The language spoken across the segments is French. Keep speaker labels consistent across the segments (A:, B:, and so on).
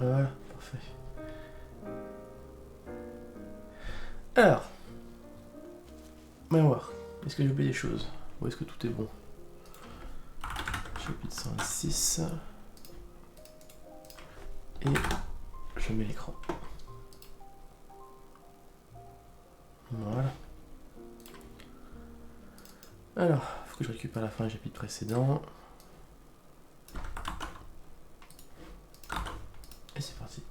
A: Voilà, parfait. Alors, on va voir. Est-ce que j'ai oublié des choses? Ou est-ce que tout est bon? Chapitre 106. Et je mets l'écran. Voilà. Alors, il faut que je récupère la fin du chapitre précédent. Et c'est parti.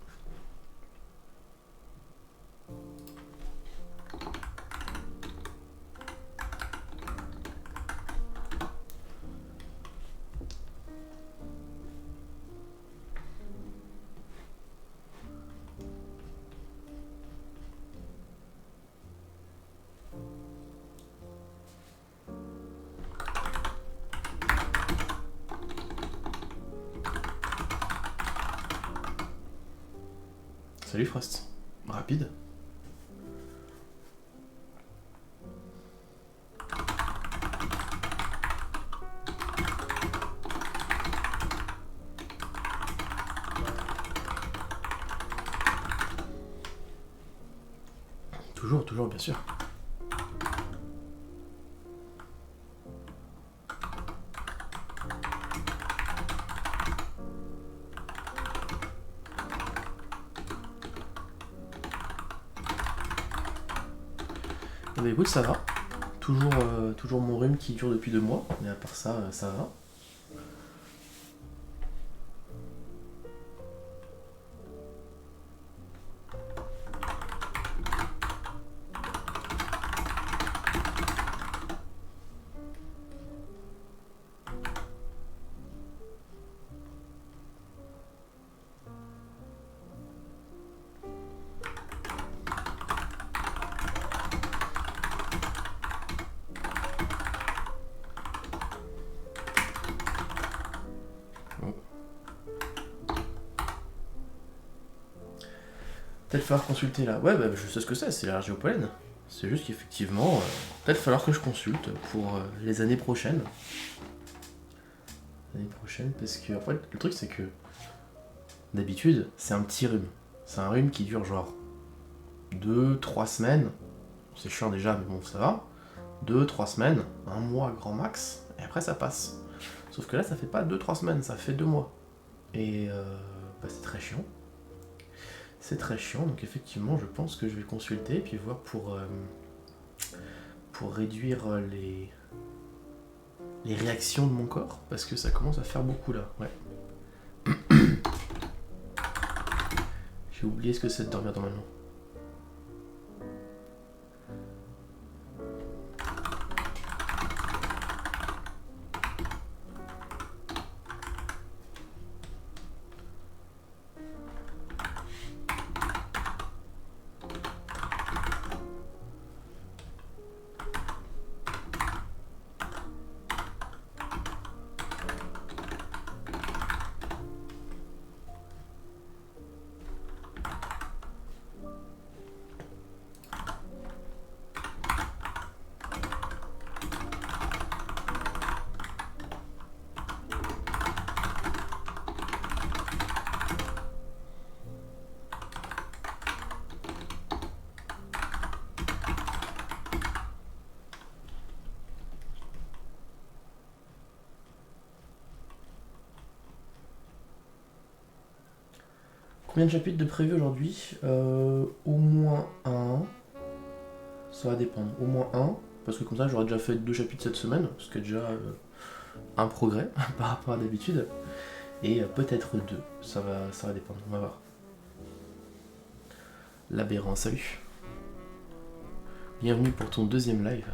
A: Salut Frost. Rapide. Toujours, bien sûr. Eh ben, écoute, ça va. Toujours mon rhume qui dure depuis 2 mois, mais à part ça, ça va. Peut-être falloir consulter là. Ouais, bah, je sais ce que c'est l'allergie au pollen. C'est juste qu'effectivement, peut-être falloir que je consulte pour les années prochaines. Parce que en fait, le truc c'est que d'habitude, c'est un petit rhume. C'est un rhume qui dure genre 2-3 semaines. C'est chiant déjà, mais bon, ça va. 2-3 semaines, 1 mois grand max, et après ça passe. Sauf que là, ça fait pas 2-3 semaines, ça fait 2 mois. Et bah, c'est très chiant. C'est très chiant, donc effectivement, je pense que je vais consulter et puis voir pour réduire les réactions de mon corps, parce que ça commence à faire beaucoup là. Ouais. J'ai oublié ce que c'est de dormir normalement. Combien de chapitres de prévu aujourd'hui? Au moins un. Ça va dépendre. Au moins un. Parce que comme ça, j'aurais déjà fait 2 chapitres cette semaine. Ce qui est déjà un progrès par rapport à d'habitude. Et peut-être 2. Ça va dépendre. On va voir. L'aberrant, salut. Bienvenue pour ton 2e live.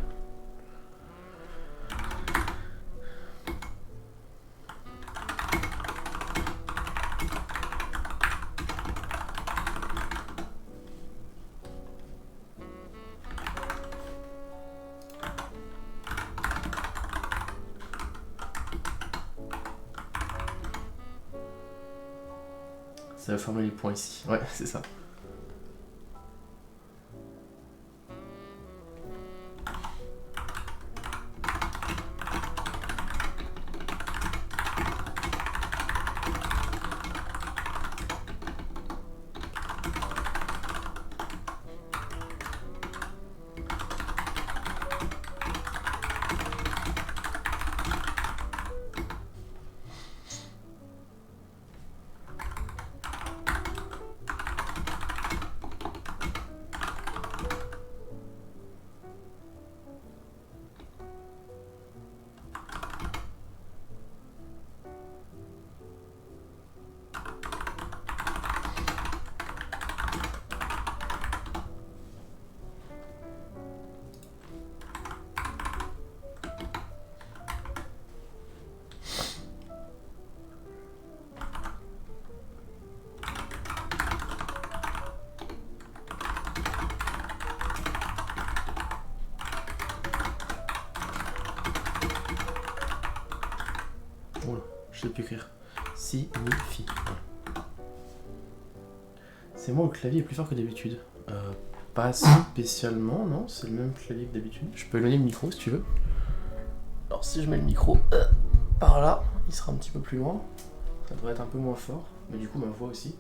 A: Ça va former les points ici. Ouais, c'est ça. je l'ai pu écrire. Signifie. C'est moi, le clavier est plus fort que d'habitude. Pas spécialement, non, c'est le même clavier que d'habitude. Je peux éloigner le micro si tu veux. Alors si je mets le micro par là, il sera un petit peu plus loin. Ça devrait être un peu moins fort, mais du coup ma voix aussi.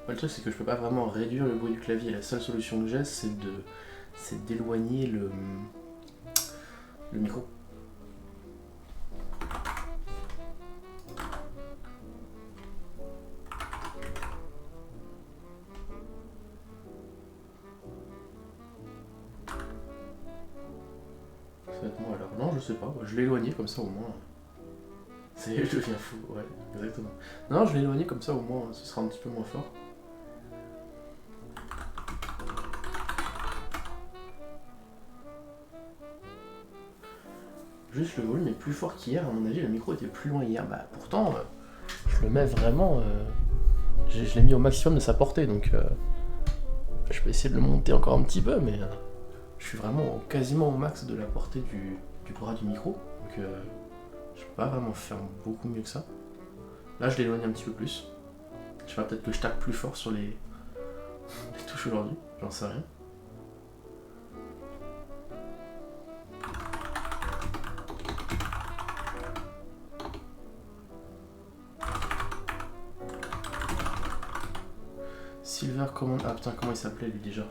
A: Le truc c'est que je peux pas vraiment réduire le bruit du clavier. La seule solution que j'ai c'est d'éloigner le micro. Ça va être moi alors. Non, je sais pas. Je l'ai éloigné comme ça au moins. Je deviens fou, ouais, exactement. Non, je l'ai éloigné comme ça au moins, ce sera un petit peu moins fort. Juste le volume est plus fort qu'hier, à mon avis, le micro était plus loin hier. Bah pourtant, je le mets vraiment... je l'ai mis au maximum de sa portée, donc je peux essayer de le monter encore un petit peu, mais je suis vraiment quasiment au max de la portée du bras du micro, donc je peux pas vraiment faire beaucoup mieux que ça. Là, je l'éloigne un petit peu plus. Je sais pas, peut-être que je tape plus fort sur les touches aujourd'hui, j'en sais rien. Silver Command... Ah putain, comment il s'appelait lui déjà?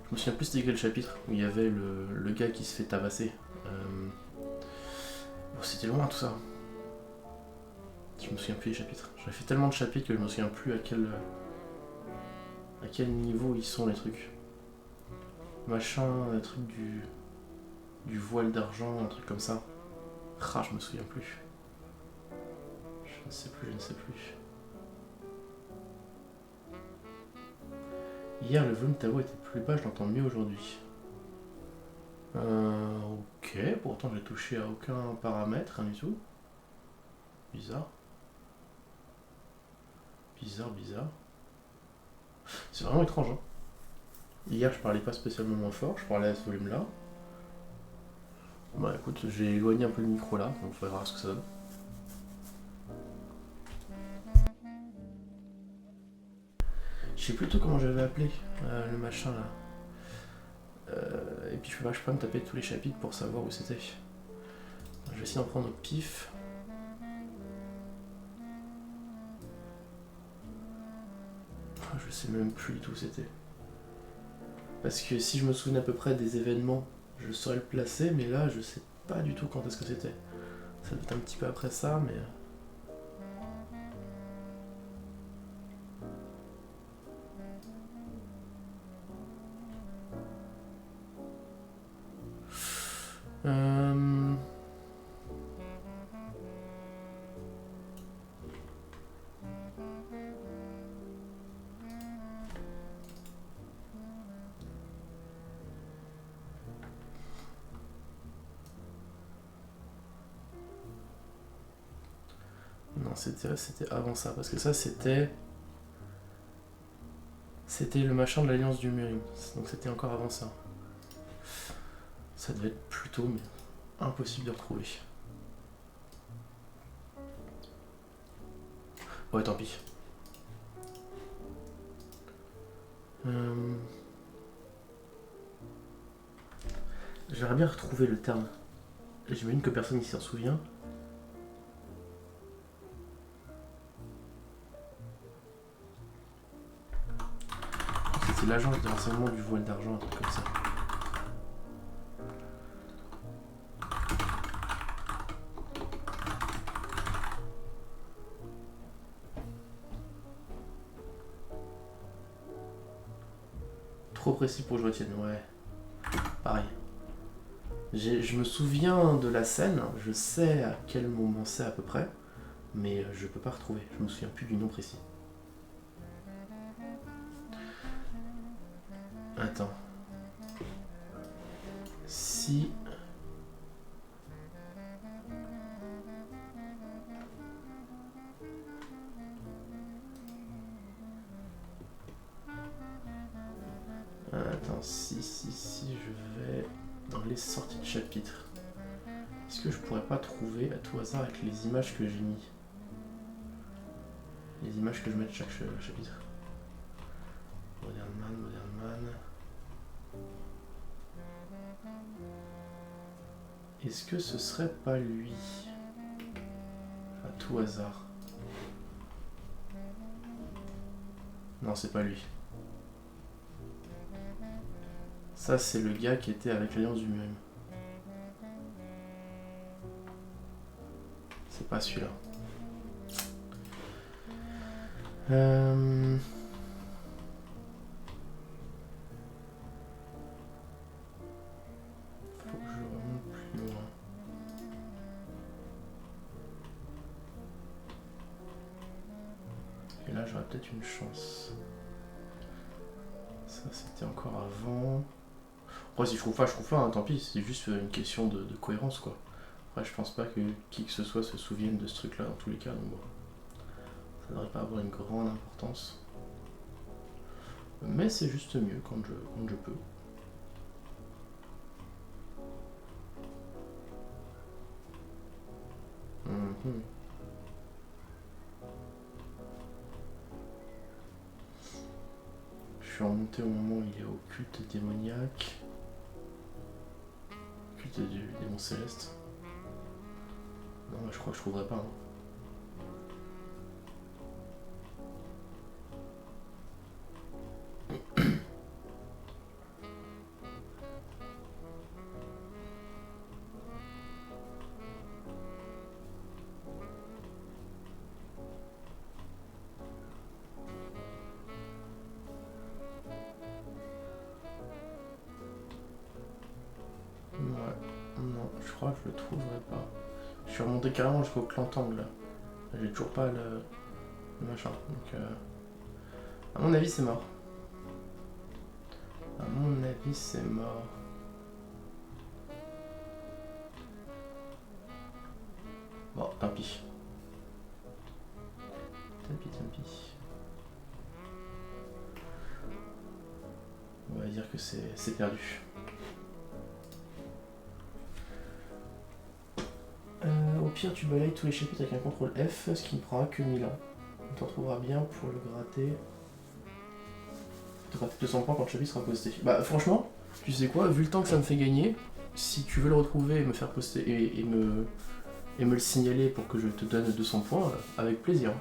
A: Je me souviens plus c'était quel chapitre où il y avait le gars qui se fait tabasser. Bon, c'était loin tout ça. Je me souviens plus des chapitres. J'avais fait tellement de chapitres que je me souviens plus à quel niveau ils sont les trucs. Machin, un truc du voile d'argent, un truc comme ça. Ah, je me souviens plus. Je ne sais plus, je ne sais plus. Hier, le volume de ta voix était plus bas, je l'entends mieux aujourd'hui. Ok, pourtant j'ai touché à aucun paramètre, rien du tout. Bizarre. Bizarre. C'est vraiment étrange, hein. Hier, je parlais pas spécialement moins fort, je parlais à ce volume-là. Bah écoute, j'ai éloigné un peu le micro là, donc on verra ce que ça donne. Je sais plus tout comment j'avais appelé le machin là. Et puis je peux pas me taper tous les chapitres pour savoir où c'était. Je vais essayer d'en prendre au pif. Je sais même plus du tout où c'était. Parce que si je me souviens à peu près des événements, je saurais le placer, mais là je sais pas du tout quand est-ce que c'était. Ça doit être un petit peu après ça, mais... Non, c'était avant ça, parce que ça c'était... C'était le machin de l'Alliance du Murim, donc c'était encore avant ça. Ça devait être plus tôt, mais impossible de retrouver. Ouais, tant pis. J'aimerais bien retrouver le terme. J'imagine que personne ici s'en souvient. C'est l'agence de renseignement du voile d'argent, un truc comme ça. Trop précis pour que je retienne, ouais. Pareil. Je me souviens de la scène, je sais à quel moment c'est à peu près, mais je peux pas retrouver, je me souviens plus du nom précis. Attends. Si... si je vais dans les sorties de chapitre, est-ce que je pourrais pas trouver à tout hasard avec les images que j'ai mis? Les images que je mets de chaque chapitre. Modern Man. Est-ce que ce serait pas lui? À tout hasard. Non, c'est pas lui. Ça, c'est le gars qui était avec l'Alliance du Mime. C'est pas celui-là. Faut que je remonte plus loin. Et là, j'aurais peut-être une chance. Ça, c'était encore avant. Après, si je trouve pas, hein, tant pis. C'est juste une question de cohérence, quoi. Après, je pense pas que qui que ce soit se souvienne de ce truc-là dans tous les cas. Donc bon, ça devrait pas avoir une grande importance. Mais c'est juste mieux quand je peux. Je suis remonté au moment où il est au culte démoniaque. Culte du démon céleste. Non, mais je crois que je trouverai pas. Hein. Non, je crois que je le trouverai pas. Je suis remonté carrément jusqu'au Clantangle là. J'ai toujours pas le machin. Donc, à mon avis, c'est mort. À mon avis, c'est mort. Bon, tant pis. Tant pis. On va dire que c'est perdu. Au pire, tu balayes tous les chapitres avec un CTRL F, ce qui ne prendra que 1000 ans. On t'en trouvera bien pour le gratter. Tu auras 200 points quand le chapitre sera posté. Bah franchement, tu sais quoi, vu le temps que ça me fait gagner, si tu veux le retrouver et me faire poster et me le signaler pour que je te donne 200 points, avec plaisir.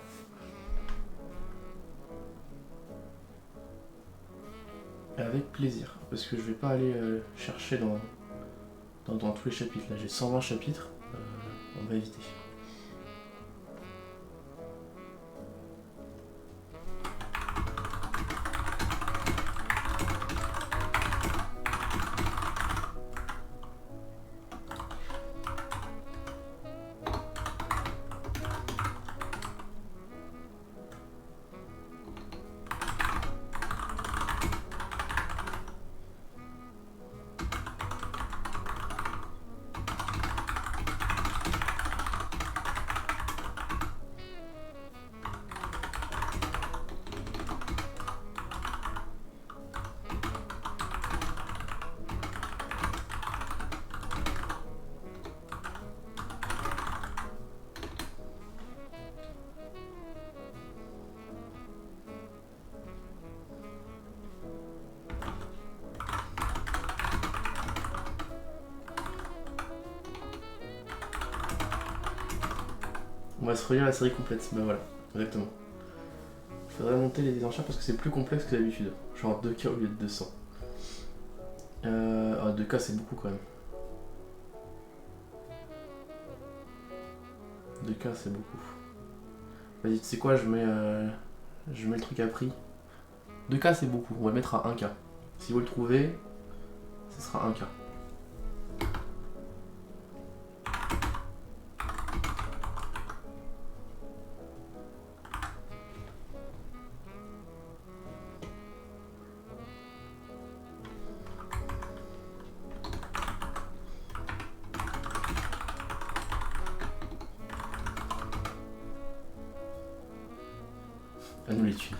A: Avec plaisir, parce que je vais pas aller chercher dans tous les chapitres. Là, j'ai 120 chapitres, on va éviter. On va se relire la série complète, bah voilà, exactement. Il faudrait monter les enchères parce que c'est plus complexe que d'habitude. Genre 2K au lieu de 200. 2K c'est beaucoup quand même. 2K c'est beaucoup. Vas-y, tu sais quoi, je mets le truc à prix. 2K c'est beaucoup, on va le mettre à 1K. Si vous le trouvez, ce sera 1K. À nous les thunes.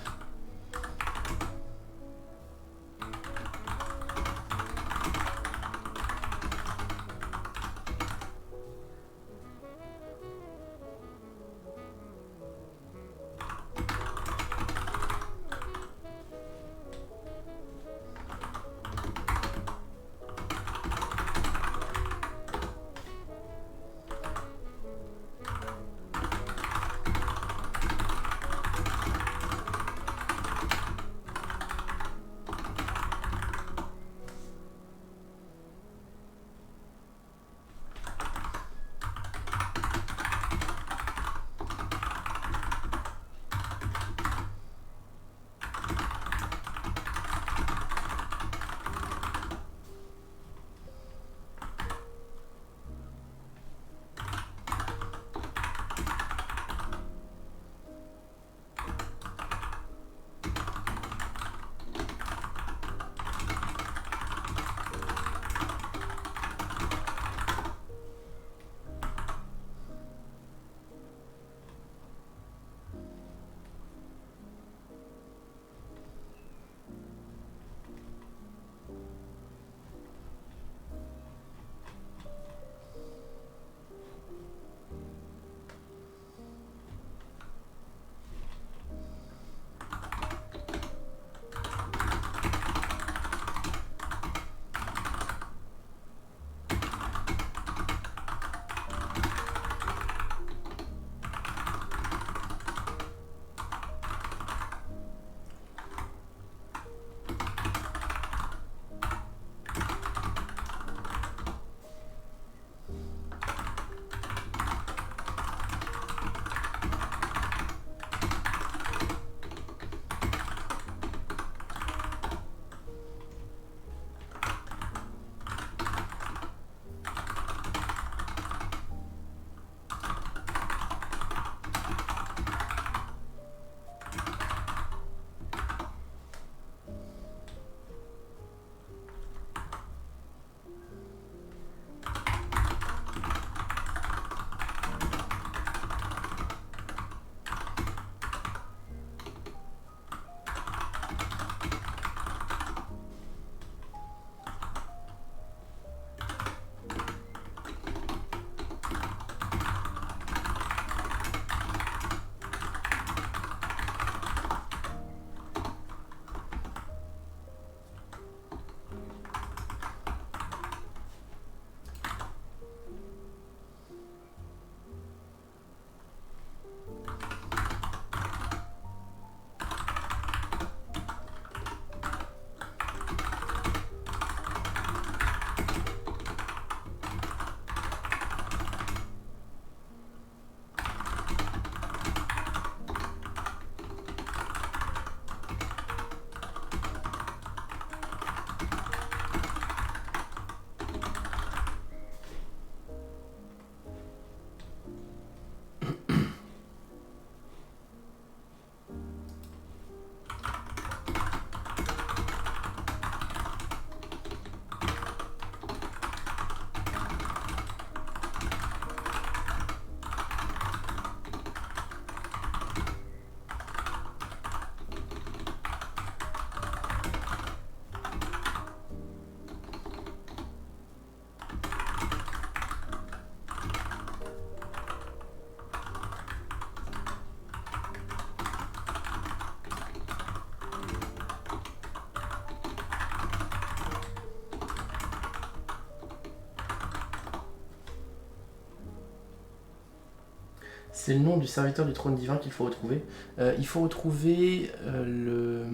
A: C'est le nom du serviteur du trône divin qu'il faut retrouver. Il faut retrouver le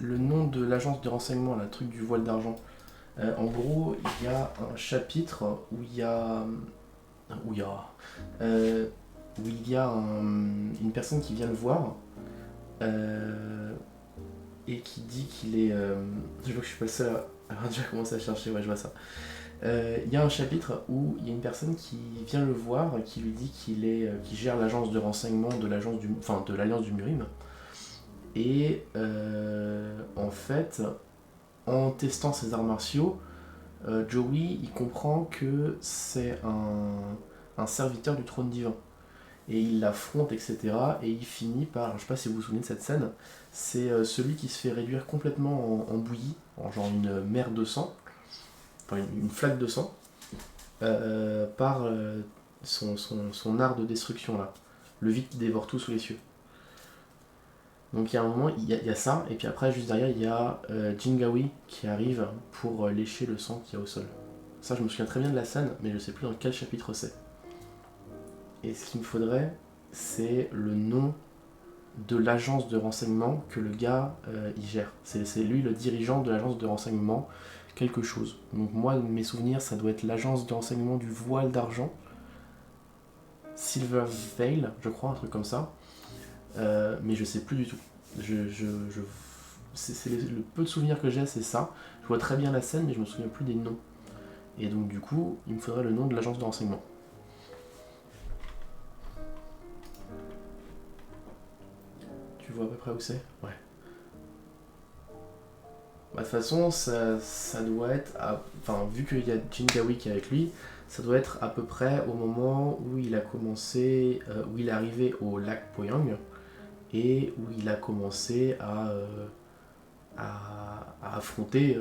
A: nom de l'agence de renseignement, là, le truc du voile d'argent. En gros, il y a un chapitre où il y a... Où il y a... où il y a une personne qui vient le voir et qui dit qu'il est... je vois que je suis pas le seul à déjà commencer à chercher, ouais je vois ça. Il y a un chapitre où il y a une personne qui vient le voir et qui lui dit qu'il gère l'agence de renseignement de l'Alliance du Murim. Et en fait, en testant ses arts martiaux, Joey il comprend que c'est un serviteur du trône divin. Et il l'affronte, etc. Et il finit par, je sais pas si vous vous souvenez de cette scène, c'est celui qui se fait réduire complètement en bouillie, en genre une mer de sang, enfin une flaque de sang, par son art de destruction là, le vide qui dévore tout sous les cieux. Donc il y a un moment, il y a ça, et puis après, juste derrière, il y a Jingawi qui arrive pour lécher le sang qu'il y a au sol. Ça, je me souviens très bien de la scène, mais je sais plus dans quel chapitre c'est. Et ce qu'il me faudrait, c'est le nom de l'agence de renseignement que le gars il gère. C'est lui le dirigeant de l'agence de renseignement, quelque chose. Donc moi, mes souvenirs, ça doit être l'agence de renseignement du voile d'argent, Silver Veil, je crois, un truc comme ça. Mais je sais plus du tout. C'est le peu de souvenirs que j'ai, c'est ça. Je vois très bien la scène, mais je me souviens plus des noms. Et donc du coup, il me faudrait le nom de l'agence de renseignement. Tu vois à peu près où c'est? Ouais. Bah, de toute façon, ça doit être... Enfin, vu qu'il y a Jingawi qui est avec lui, ça doit être à peu près au moment où il a commencé... où il est arrivé au lac Poyang, et où il a commencé à affronter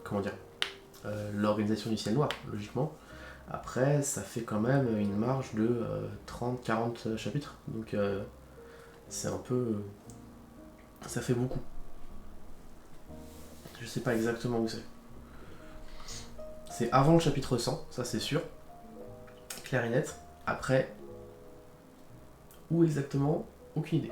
A: comment dire, l'organisation du ciel noir, logiquement. Après, ça fait quand même une marge de 30-40 chapitres, donc c'est un peu... ça fait beaucoup. Je sais pas exactement où c'est. C'est avant le chapitre 100, ça c'est sûr, clair et net. Après, où exactement, aucune idée.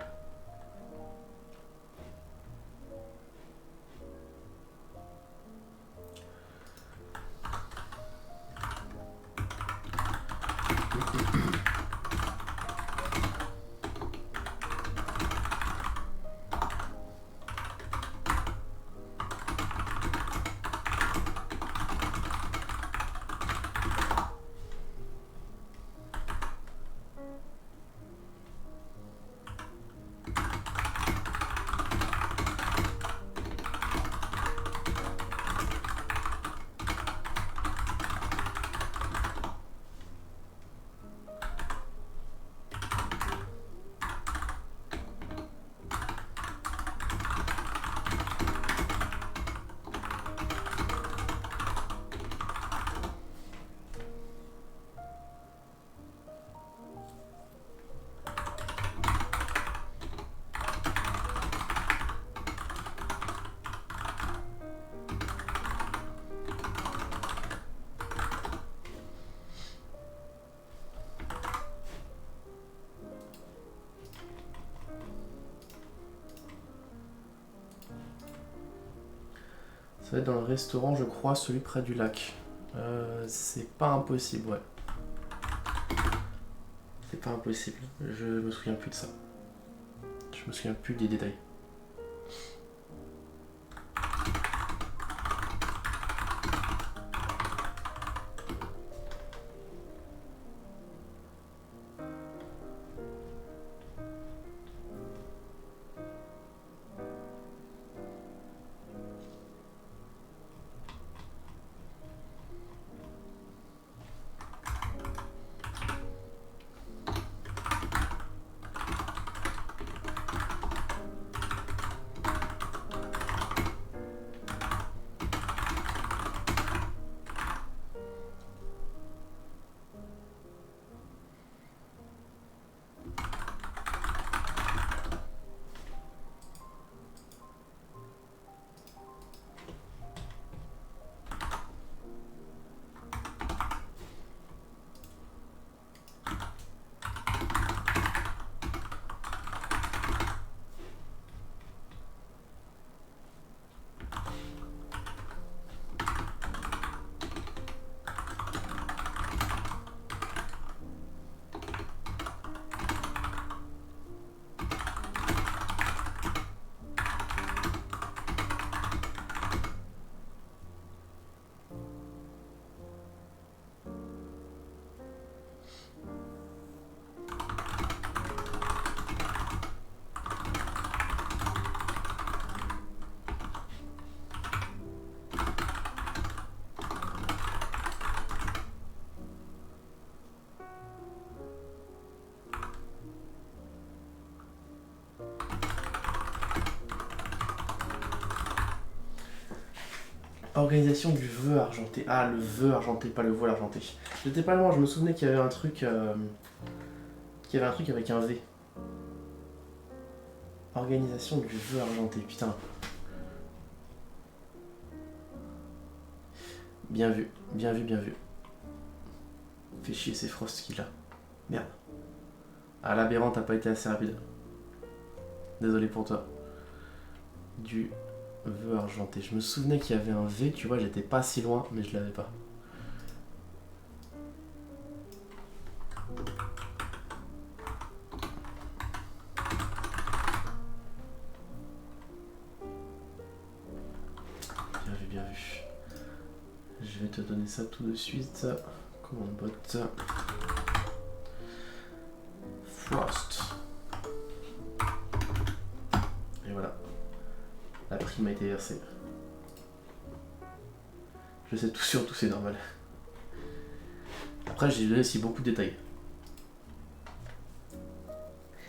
A: Ça va être dans le restaurant, je crois, celui près du lac. C'est pas impossible, ouais. C'est pas impossible. Je me souviens plus de ça. Je me souviens plus des détails. Organisation du vœu argenté. Ah, le vœu argenté, pas le voile argenté. J'étais pas loin, je me souvenais qu'il y avait un truc... qu'il y avait un truc avec un V. Organisation du vœu argenté, putain. Bien vu, bien vu, bien vu. Fait chier, c'est Frost qui l'a. Merde. Ah, l'aberrant, t'as pas été assez rapide. Désolé pour toi. Du vœu argenté. Je me souvenais qu'il y avait un V, tu vois, j'étais pas si loin, mais je l'avais pas. Bien vu, bien vu. Je vais te donner ça tout de suite. Commande bot. Frost. Et voilà. La prime a été versée. Je sais tout sur tout, c'est normal. Après, j'ai donné aussi beaucoup de détails.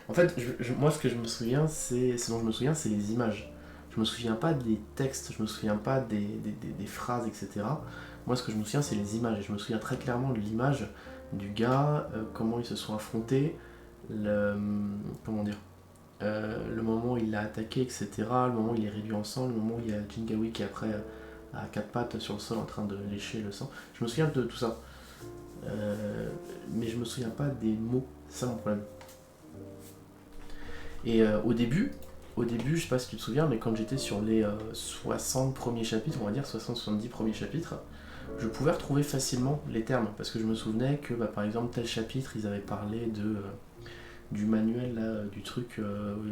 A: En fait, moi, ce que je me souviens, ce dont je me souviens, c'est les images. Je me souviens pas des textes, je me souviens pas des phrases, etc. Moi, ce que je me souviens, c'est les images. Et je me souviens très clairement de l'image du gars, comment ils se sont affrontés, comment dire, le moment où il l'a attaqué, etc. Le moment où il est réduit en sang, le moment où il y a Jingawi qui est après à quatre pattes sur le sol en train de lécher le sang. Je me souviens de tout ça. Mais je me souviens pas des mots, c'est ça mon problème. Et au début, je sais pas si tu te souviens, mais quand j'étais sur les 60 premiers chapitres, on va dire 60-70 premiers chapitres, je pouvais retrouver facilement les termes, parce que je me souvenais que par exemple tel chapitre, ils avaient parlé du manuel, là, du truc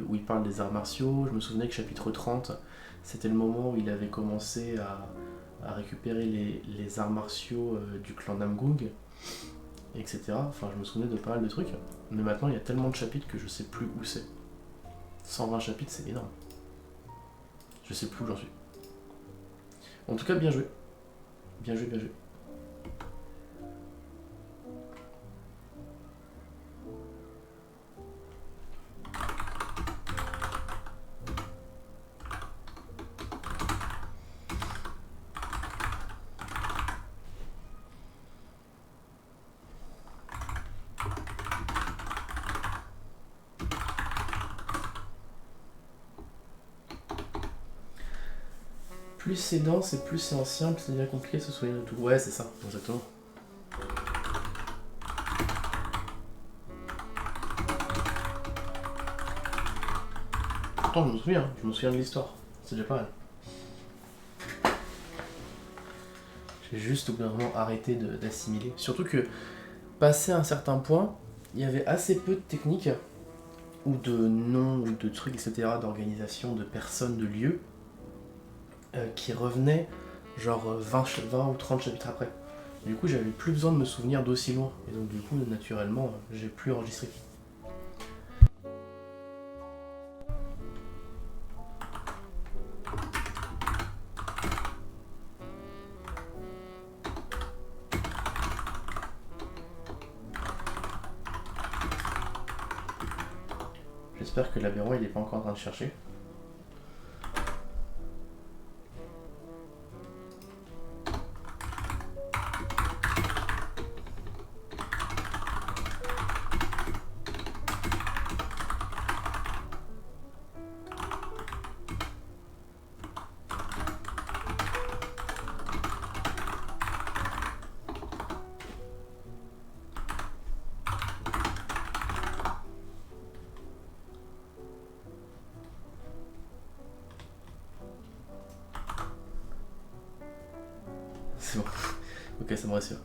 A: où il parle des arts martiaux. Je me souvenais que chapitre 30, c'était le moment où il avait commencé à récupérer les arts martiaux du clan Namgung, etc. Enfin, je me souvenais de pas mal de trucs, mais maintenant il y a tellement de chapitres que je sais plus où c'est. 120 chapitres, c'est énorme. Je sais plus où j'en suis. En tout cas, bien joué. Bien joué, bien joué. Plus c'est dense et plus c'est ancien, plus c'est bien compliqué de se souvenir de tout. Ouais, c'est ça, exactement. Pourtant, je me souviens de l'histoire. C'est déjà pas mal. J'ai juste au bout d'un moment arrêté d'assimiler. Surtout que, passé à un certain point, il y avait assez peu de techniques, ou de noms, ou de trucs, etc., d'organisation, de personnes, de lieux, qui revenaient genre 20 ou 30 chapitres après. Du coup, j'avais plus besoin de me souvenir d'aussi loin. Et donc, du coup, naturellement, j'ai plus enregistré. J'espère que l'aberrant il est pas encore en train de chercher. C'est bon. Ok, ça me rassure.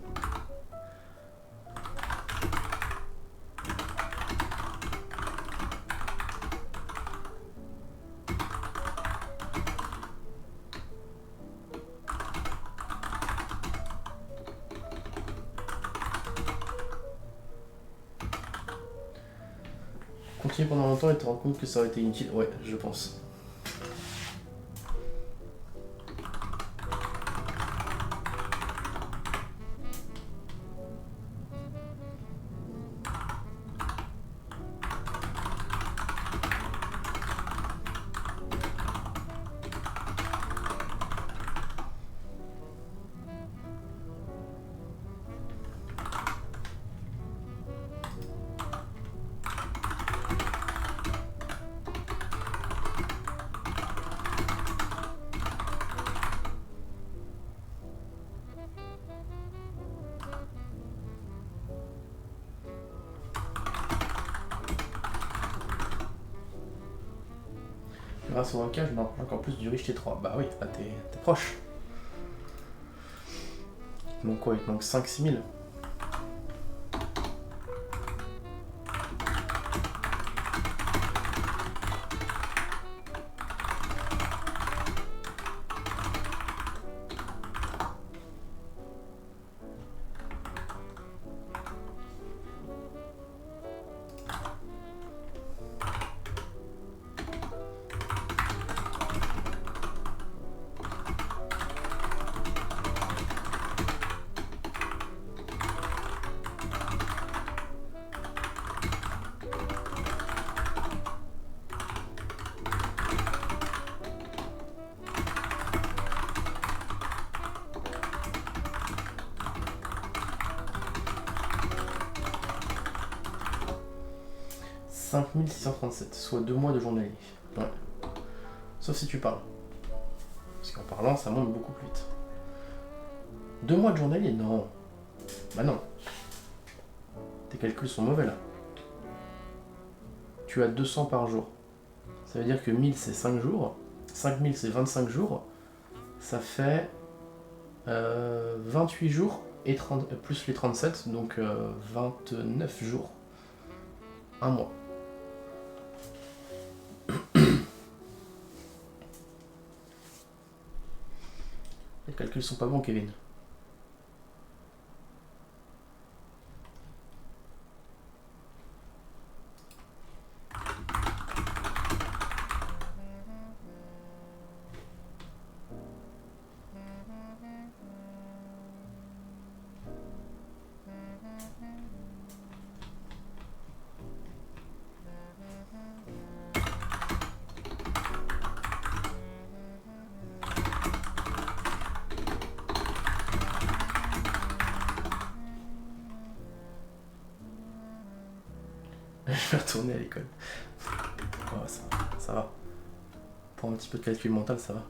A: Continuer pendant longtemps et te rendre compte que ça aurait été inutile. Ouais, je pense. grâce au 1K, je me rapproche encore plus du riche T3. Bah oui, là t'es proche. Donc quoi, il te manque 5-6 000. « 5637, soit 2 mois de journalier. Ouais. Sauf si tu parles. Parce qu'en parlant, ça monte beaucoup plus vite. 2 mois de journalier? Non. Bah non. Tes calculs sont mauvais là. Tu as 200 par jour. Ça veut dire que 1000 c'est 5 jours. 5000 c'est 25 jours. Ça fait 28 jours et 30, plus les 37, donc 29 jours. Un mois. Les calculs sont pas bons, Kevin. Je vais retourner à l'école. Oh, ça va. Pour un petit peu de calcul mental, ça va.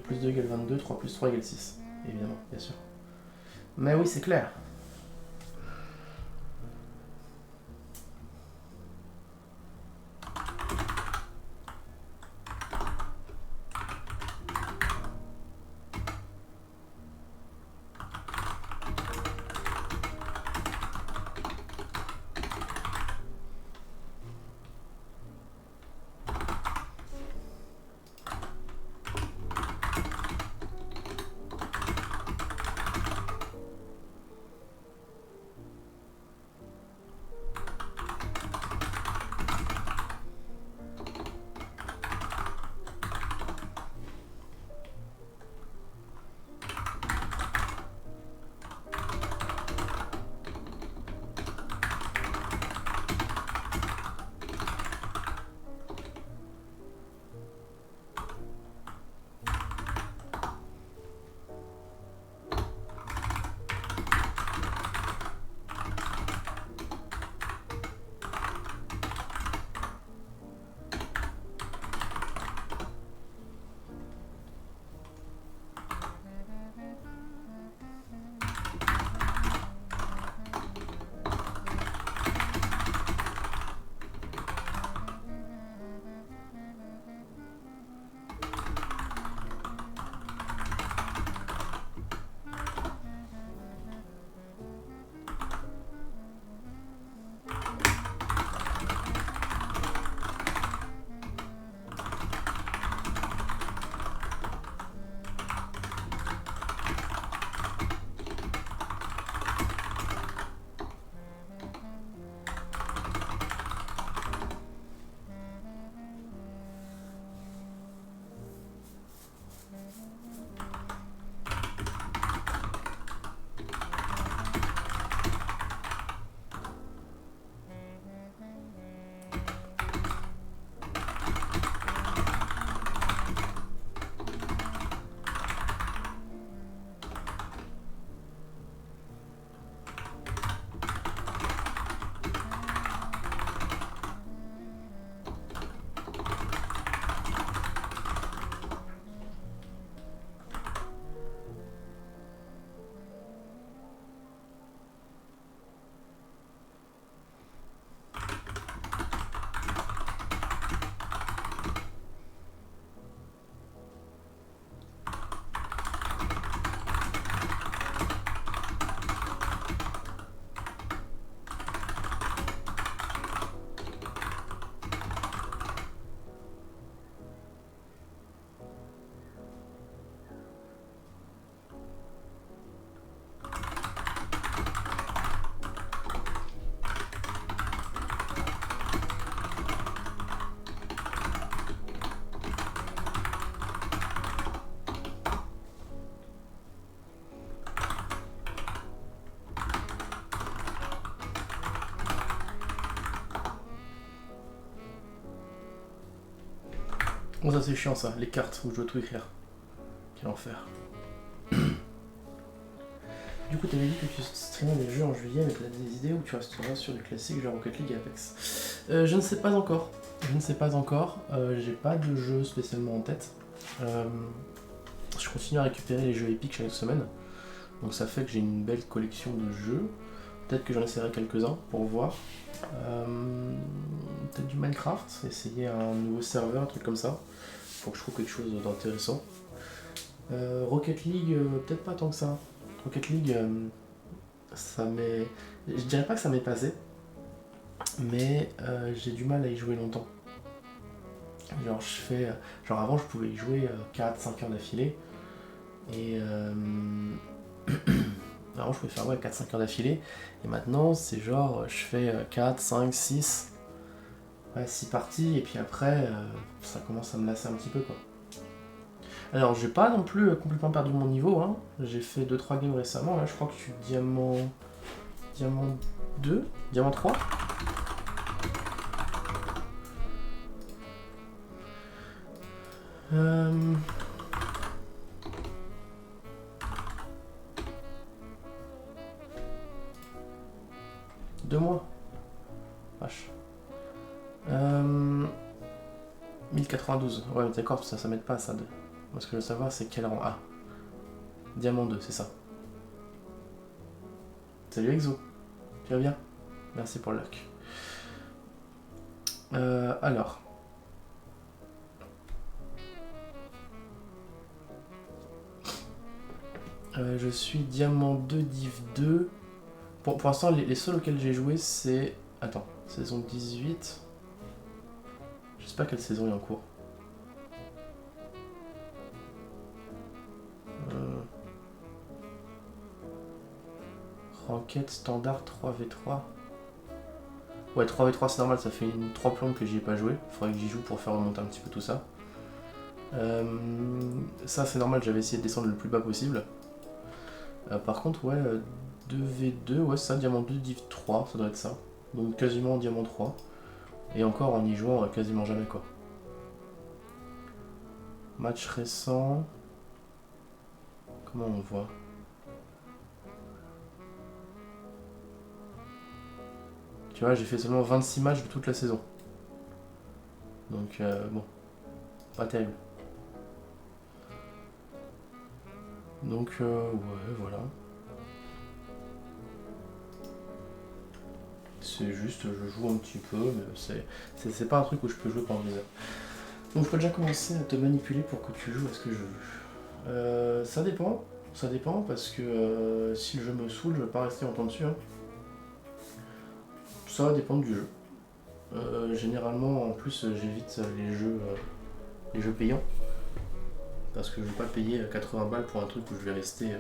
A: Plus 2 égale 22, 3 plus 3 égale 6. Évidemment, bien sûr. Mais oui, c'est clair. Bon, ça c'est chiant ça, les cartes où je dois tout écrire. Quel enfer. Du coup, t'avais dit que tu streamais des jeux en juillet, mais t'as des idées où tu resteras sur du classique genre Rocket League et Apex? Je ne sais pas encore. J'ai pas de jeu spécialement en tête. Je continue à récupérer les jeux épiques chaque semaine. Donc ça fait que j'ai une belle collection de jeux. Peut-être que j'en essaierai quelques-uns pour voir. Peut-être du Minecraft, essayer un nouveau serveur, un truc comme ça. Faut que je trouve quelque chose d'intéressant. Rocket League, peut-être pas tant que ça. Rocket League, ça m'est... Je dirais pas que ça m'est passé, mais j'ai du mal à y jouer longtemps. Genre avant je pouvais y jouer 4-5 heures d'affilée, et avant je pouvais faire 4-5 heures d'affilée, et maintenant c'est genre je fais 4, 5, 6, 6 parties, et puis après ça commence à me lasser un petit peu quoi. Alors j'ai pas non plus complètement perdu mon niveau, hein. J'ai fait 2-3 games récemment, là je crois que je suis diamant 2, diamant 3. Deux mois. Vache. 1092. Ouais, mais d'accord, ça m'aide pas ça. Moi, ce que je veux savoir, c'est quel rang. Ah, diamant 2, c'est ça. Salut Exo. Tu vas bien? Merci pour le luck. Alors. Je suis diamant 2, div 2. Pour l'instant, les seuls auxquels j'ai joué, c'est... Attends, saison 18. Je sais pas quelle saison est en cours. Enquête standard 3v3. Ouais, 3v3 c'est normal, ça fait 3 plombes que j'y ai pas joué. Faudrait que j'y joue pour faire remonter un petit peu tout ça. Ça c'est normal, j'avais essayé de descendre le plus bas possible. Par contre, ouais, 2v2, ouais, ça, diamant 2, div 3, ça doit être ça. Donc quasiment diamant 3. Et encore en y jouant quasiment jamais quoi. Match récent. Comment on voit? Tu vois, j'ai fait seulement 26 matchs de toute la saison. Donc, bon, pas terrible. Donc, ouais, voilà. C'est juste, je joue un petit peu, mais c'est pas un truc où je peux jouer pendant des heures. Donc, je peux déjà commencer à te manipuler pour que tu joues à ce que je veux. Ça dépend, parce que si le jeu me saoule, je vais pas rester longtemps dessus. Hein. Ça va dépendre du jeu. Généralement, en plus, j'évite les jeux payants. Parce que je vais pas payer 80 balles pour un truc où je vais rester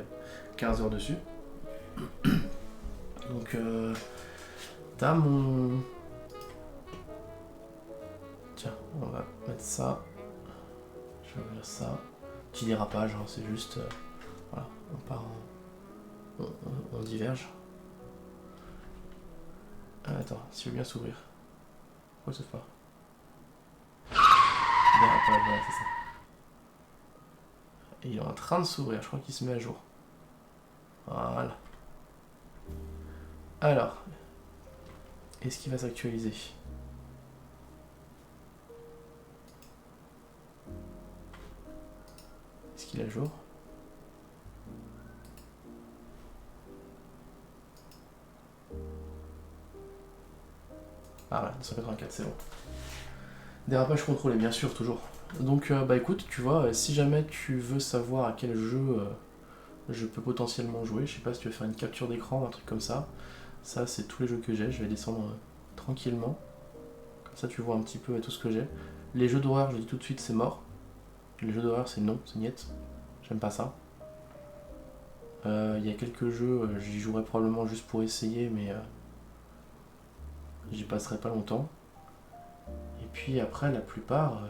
A: 15 heures dessus. Donc, t'as mon... Tiens, on va mettre ça. Je vais ouvrir ça. Petit dérapage, hein, c'est juste... voilà, on part en... on diverge. Attends, s'il veut bien s'ouvrir. Pourquoi ça se pas? Dérapage, voilà, c'est ça. Et il est en train de s'ouvrir, je crois qu'il se met à jour. Voilà. Alors, est-ce qu'il va s'actualiser? Est-ce qu'il est à jour? Ah ouais, 284, c'est bon. Dérapage contrôlé, bien sûr, toujours. Donc, bah écoute, tu vois, si jamais tu veux savoir à quel jeu je peux potentiellement jouer, je sais pas si tu veux faire une capture d'écran, un truc comme ça. Ça, c'est tous les jeux que j'ai, je vais descendre tranquillement. Comme ça, tu vois un petit peu tout ce que j'ai. Les jeux d'horreur, je dis tout de suite, c'est mort. Les jeux d'horreur, c'est non, c'est niet. J'aime pas ça. Il y a quelques jeux, j'y jouerai probablement juste pour essayer, mais j'y passerai pas longtemps. Et puis après, la plupart...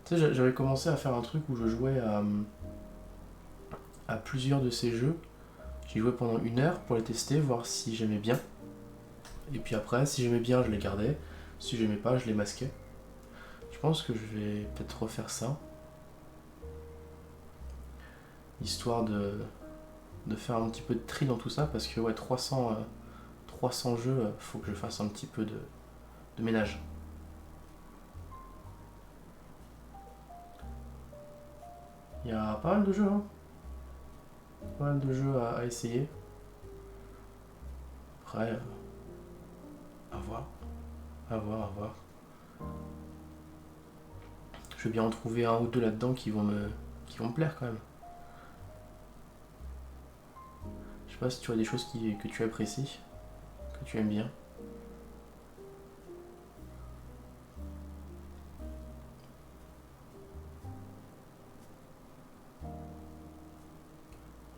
A: Tu sais, j'avais commencé à faire un truc où je jouais à plusieurs de ces jeux. J'y jouais pendant 1 heure pour les tester, voir si j'aimais bien. Et puis après, si j'aimais bien, je les gardais. Si j'aimais pas, je les masquais. pense que je vais peut-être refaire ça. Histoire de faire un petit peu de tri dans tout ça, parce que ouais, 300 jeux, faut que je fasse un petit peu de ménage. Il y a pas mal de jeux, hein. Pas mal de jeux à essayer. Après, à voir. À voir, à voir. Je vais bien en trouver un ou deux là-dedans qui vont me plaire quand même. Je sais pas si tu as des choses que tu apprécies, que tu aimes bien.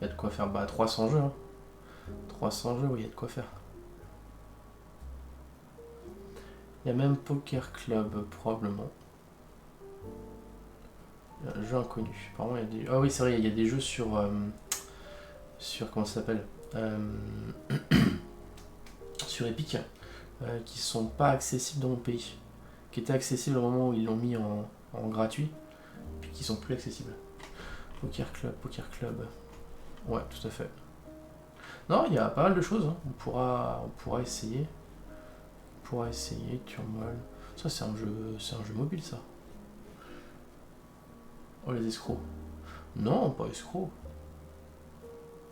A: Il y a de quoi faire. Bah 300 jeux, hein. 300 jeux, oui, il y a de quoi faire. Il y a même Poker Club, probablement. Il y a un jeu inconnu. Apparemment, il y a des... Ah oui, c'est vrai, il y a des jeux sur... comment ça s'appelle sur Epic, qui sont pas accessibles dans mon pays. Qui étaient accessibles au moment où ils l'ont mis en gratuit, puis qui sont plus accessibles. Poker Club. Ouais, tout à fait. Non, il y a pas mal de choses, hein. On pourra essayer. On pourra essayer, Turmoil. Ça, c'est un jeu mobile, ça. Oh, les escrocs. Non, pas escrocs.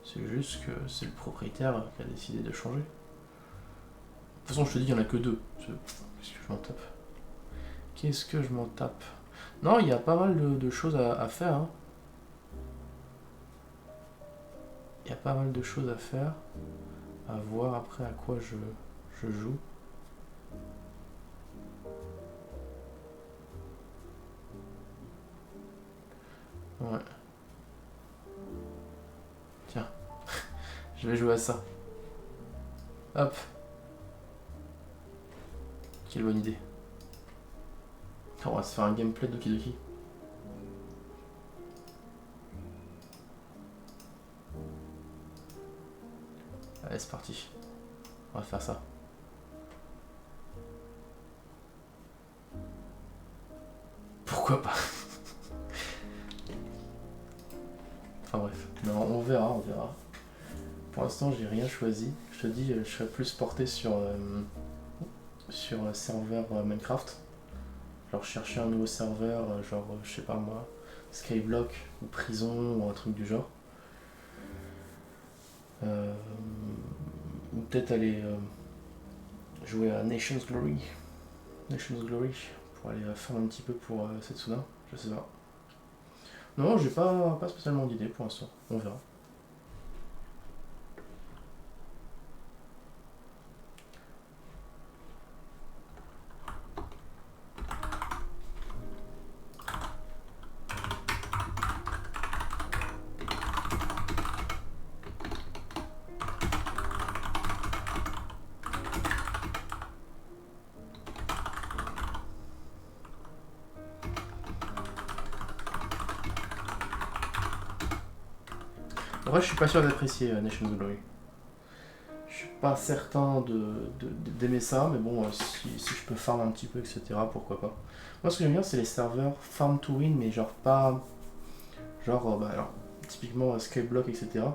A: C'est juste que c'est le propriétaire qui a décidé de changer. De toute façon, je te dis, il n'y en a que deux. Qu'est-ce que je m'en tape? Qu'est-ce que je m'en tape? Non, il y a pas mal de choses à faire, hein. Il y a pas mal de choses à faire. À voir après à quoi je joue. Ouais. Tiens. Je vais jouer à ça. Hop. Quelle bonne idée. On va se faire un gameplay de Doki Doki. Allez, c'est parti. On va faire ça. Pourquoi pas? Enfin bref. Non, on verra. Pour l'instant, j'ai rien choisi. Je te dis, je serais plus porté sur serveur Minecraft. Genre chercher un nouveau serveur, genre, je sais pas moi, Skyblock ou Prison ou un truc du genre. Ou peut-être aller jouer à Nation's Glory. Pour aller faire un petit peu pour Setsuna, je sais pas. Non, j'ai pas spécialement d'idée pour l'instant, on verra. En vrai, je suis pas sûr d'apprécier Nation's Glory. Je suis pas certain d'aimer ça, mais bon, si je peux farm un petit peu, etc., pourquoi pas. Moi, ce que j'aime bien, c'est les serveurs farm to win, mais genre pas. Genre, alors, typiquement Skyblock, etc.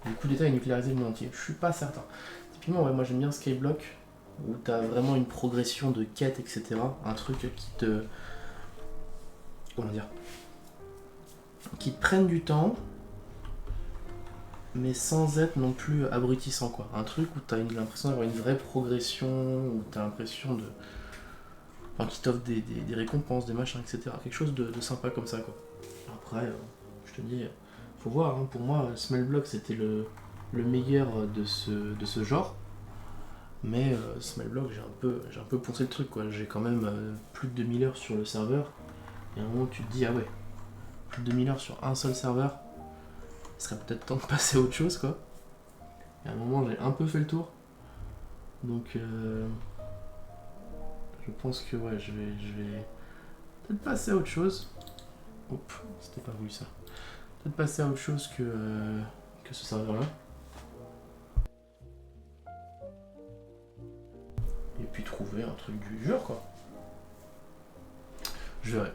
A: Du coup d'État est nucléarisé le monde entier. Je suis pas certain. Typiquement, ouais, moi j'aime bien Skyblock, où t'as vraiment une progression de quête, etc. Un truc qui te. Comment dire? Qui te prenne du temps, mais sans être non plus abrutissant, quoi. Un truc où t'as l'impression d'avoir une vraie progression, où t'as l'impression de. Enfin, qui t'offre des récompenses, des machins, etc. Quelque chose de sympa comme ça, quoi. Après, je te dis, faut voir, hein. Pour moi, Smellblock c'était le meilleur de ce genre. Mais Smellblock, j'ai un peu poncé le truc, quoi. J'ai quand même plus de 2000 heures sur le serveur. Et à un moment, tu te dis, ah ouais, plus de 2000 heures sur un seul serveur, il serait peut-être temps de passer à autre chose, quoi. Et à un moment, j'ai un peu fait le tour. Donc, je pense que ouais, je vais peut-être passer à autre chose. Oups, c'était pas voulu ça. Peut-être passer à autre chose que ce serveur-là. Et puis trouver un truc du genre, quoi. Je verrai.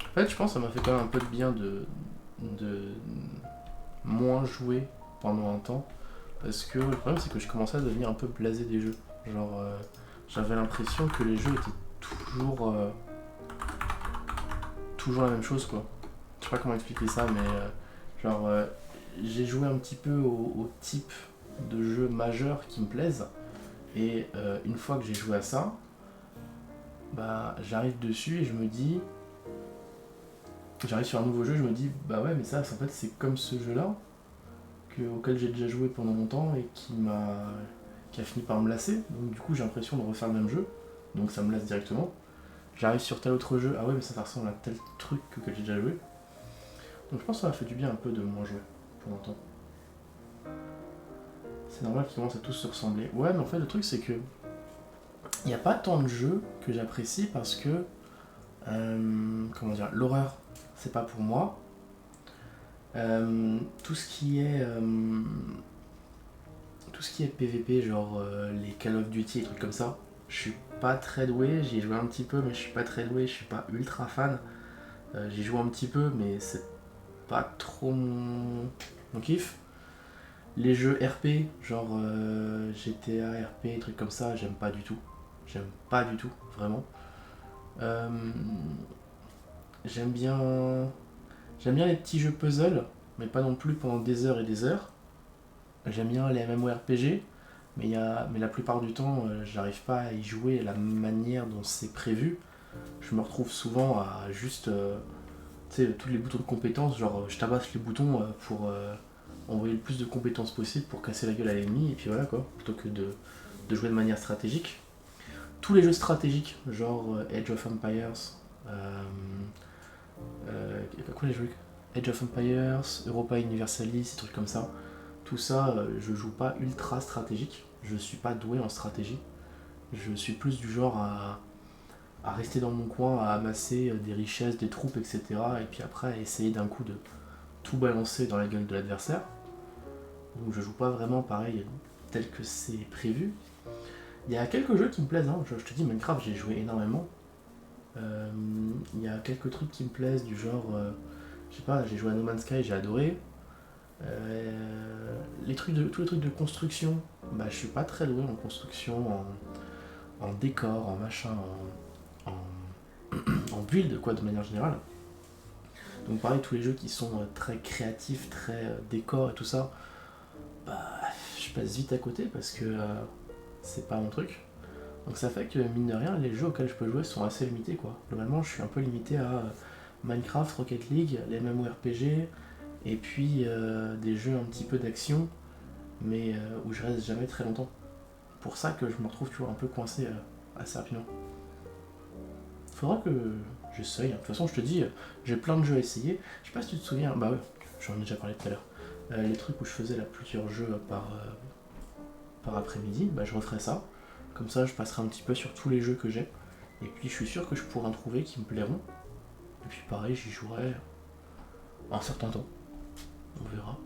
A: En fait, je pense que ça m'a fait quand même un peu de bien de moins jouer pendant un temps. Parce que le problème, c'est que je commençais à devenir un peu blasé des jeux. Genre, j'avais l'impression que les jeux étaient toujours la même chose, quoi. Je sais pas comment expliquer ça, mais genre, j'ai joué un petit peu au type de jeux majeurs qui me plaisent. Et une fois que j'ai joué à ça, bah, j'arrive dessus et je me dis. J'arrive sur un nouveau jeu, je me dis, bah ouais, mais ça, en fait, c'est comme ce jeu-là, auquel j'ai déjà joué pendant longtemps et qui a fini par me lasser. Donc, du coup, j'ai l'impression de refaire le même jeu, donc ça me lasse directement. J'arrive sur tel autre jeu, ah ouais, mais ça ressemble à tel truc auquel j'ai déjà joué. Donc, je pense que ça m'a fait du bien un peu de moins jouer pour longtemps. C'est normal qu'ils commencent à tous se ressembler. Ouais, mais en fait, le truc, c'est que il n'y a pas tant de jeux que j'apprécie parce que, comment dire, l'horreur, c'est pas pour moi. Tout ce qui est PVP, genre les Call of Duty et trucs comme ça, je suis pas très doué. J'y ai joué un petit peu, mais je suis pas très doué. Je suis pas ultra fan. J'ai joué un petit peu, mais c'est pas trop mon kiff. Les jeux RP, genre GTA RP, trucs comme ça, j'aime pas du tout. J'aime pas du tout, vraiment. Euh, j'aime bien J'aime bien les petits jeux puzzle, mais pas non plus pendant des heures et des heures. J'aime bien les MMORPG, mais la plupart du temps, j'arrive pas à y jouer de la manière dont c'est prévu. Je me retrouve souvent à juste, tu sais, tous les boutons de compétences, genre je tabasse les boutons pour envoyer le plus de compétences possible pour casser la gueule à l'ennemi, et puis voilà quoi, plutôt que de jouer de manière stratégique. Tous les jeux stratégiques, genre Age of Empires, quoi les jeux Age of Empires, Europa Universalis, ces trucs comme ça. Tout ça, je joue pas ultra stratégique. Je suis pas doué en stratégie. Je suis plus du genre à rester dans mon coin, à amasser des richesses, des troupes, etc. Et puis après, à essayer d'un coup de tout balancer dans la gueule de l'adversaire. Donc je joue pas vraiment pareil tel que c'est prévu. Il y a quelques jeux qui me plaisent, hein. Je te dis, Minecraft, j'ai joué énormément. Il y a quelques trucs qui me plaisent, du genre, je sais pas, j'ai joué à No Man's Sky, j'ai adoré. Tous les trucs de construction, bah, je suis pas très doué en construction, en décor, en machin, en build, quoi, de manière générale. Donc pareil, tous les jeux qui sont très créatifs, très décor et tout ça, bah, je passe vite à côté parce que c'est pas mon truc. Donc ça fait que, mine de rien, les jeux auxquels je peux jouer sont assez limités, quoi. Globalement, je suis un peu limité à Minecraft, Rocket League, les MMORPG, et puis des jeux un petit peu d'action, mais où je reste jamais très longtemps. Pour ça que je me retrouve toujours un peu coincé assez rapidement. Faudra que j'essaye. De toute façon, je te dis, j'ai plein de jeux à essayer. Je sais pas si tu te souviens, bah ouais, j'en ai déjà parlé tout à l'heure. Les trucs où je faisais là plusieurs jeux par après-midi, bah je referai ça. Comme ça, je passerai un petit peu sur tous les jeux que j'ai. Et puis, je suis sûr que je pourrai en trouver qui me plairont. Et puis, pareil, j'y jouerai un certain temps. On verra.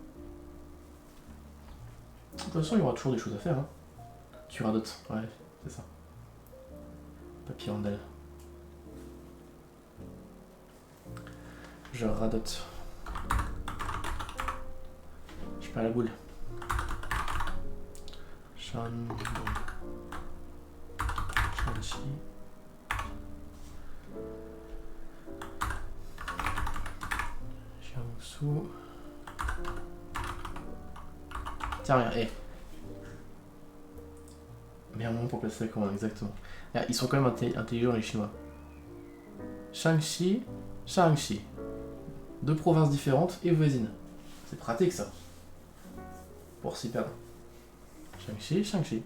A: De toute façon, il y aura toujours des choses à faire. Hein. Tu radotes, ouais, c'est ça. Papier randelle. Je radote. Je perds la boule. Shanchi. Jiangsu. Tiens, regarde, hé. Mais un moment pour placer la commande, exactement. Là, ils sont quand même intelligents, les Chinois. Shaanxi, Shaanxi. 2 provinces différentes et voisines. C'est pratique, ça. Pour s'y perdre. Shaanxi, Shaanxi.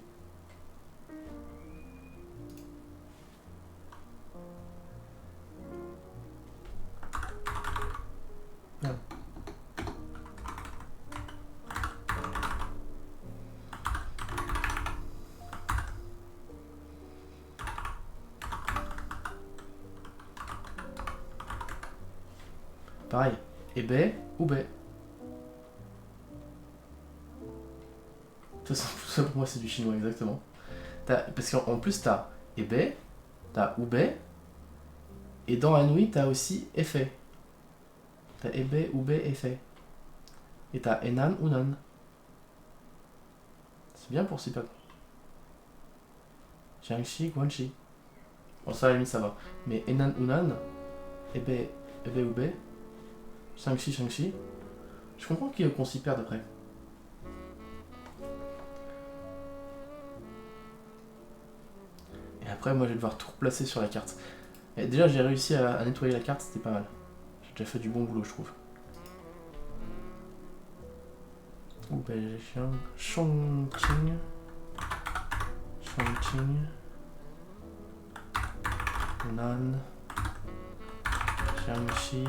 A: Pareil. Ebe, ube. De toute façon, tout ça pour moi c'est du chinois, exactement. Parce qu'en plus t'as ebe, t'as ube, et dans Anhui t'as aussi effet. T'as ebe, ube, effet. Et t'as enan, unan. C'est bien pour Sipak. Jiangxi, Guanxi. Bon, ça à la limite ça va. Mais enan, unan, ebe, ube, Shangxi, Shangxi. Je comprends qu'on s'y perde après. Et après, moi, je vais devoir tout replacer sur la carte. Et déjà, j'ai réussi à nettoyer la carte, c'était pas mal. J'ai déjà fait du bon boulot, je trouve. Chongqing. Chongqing. Nan. Jiangxi.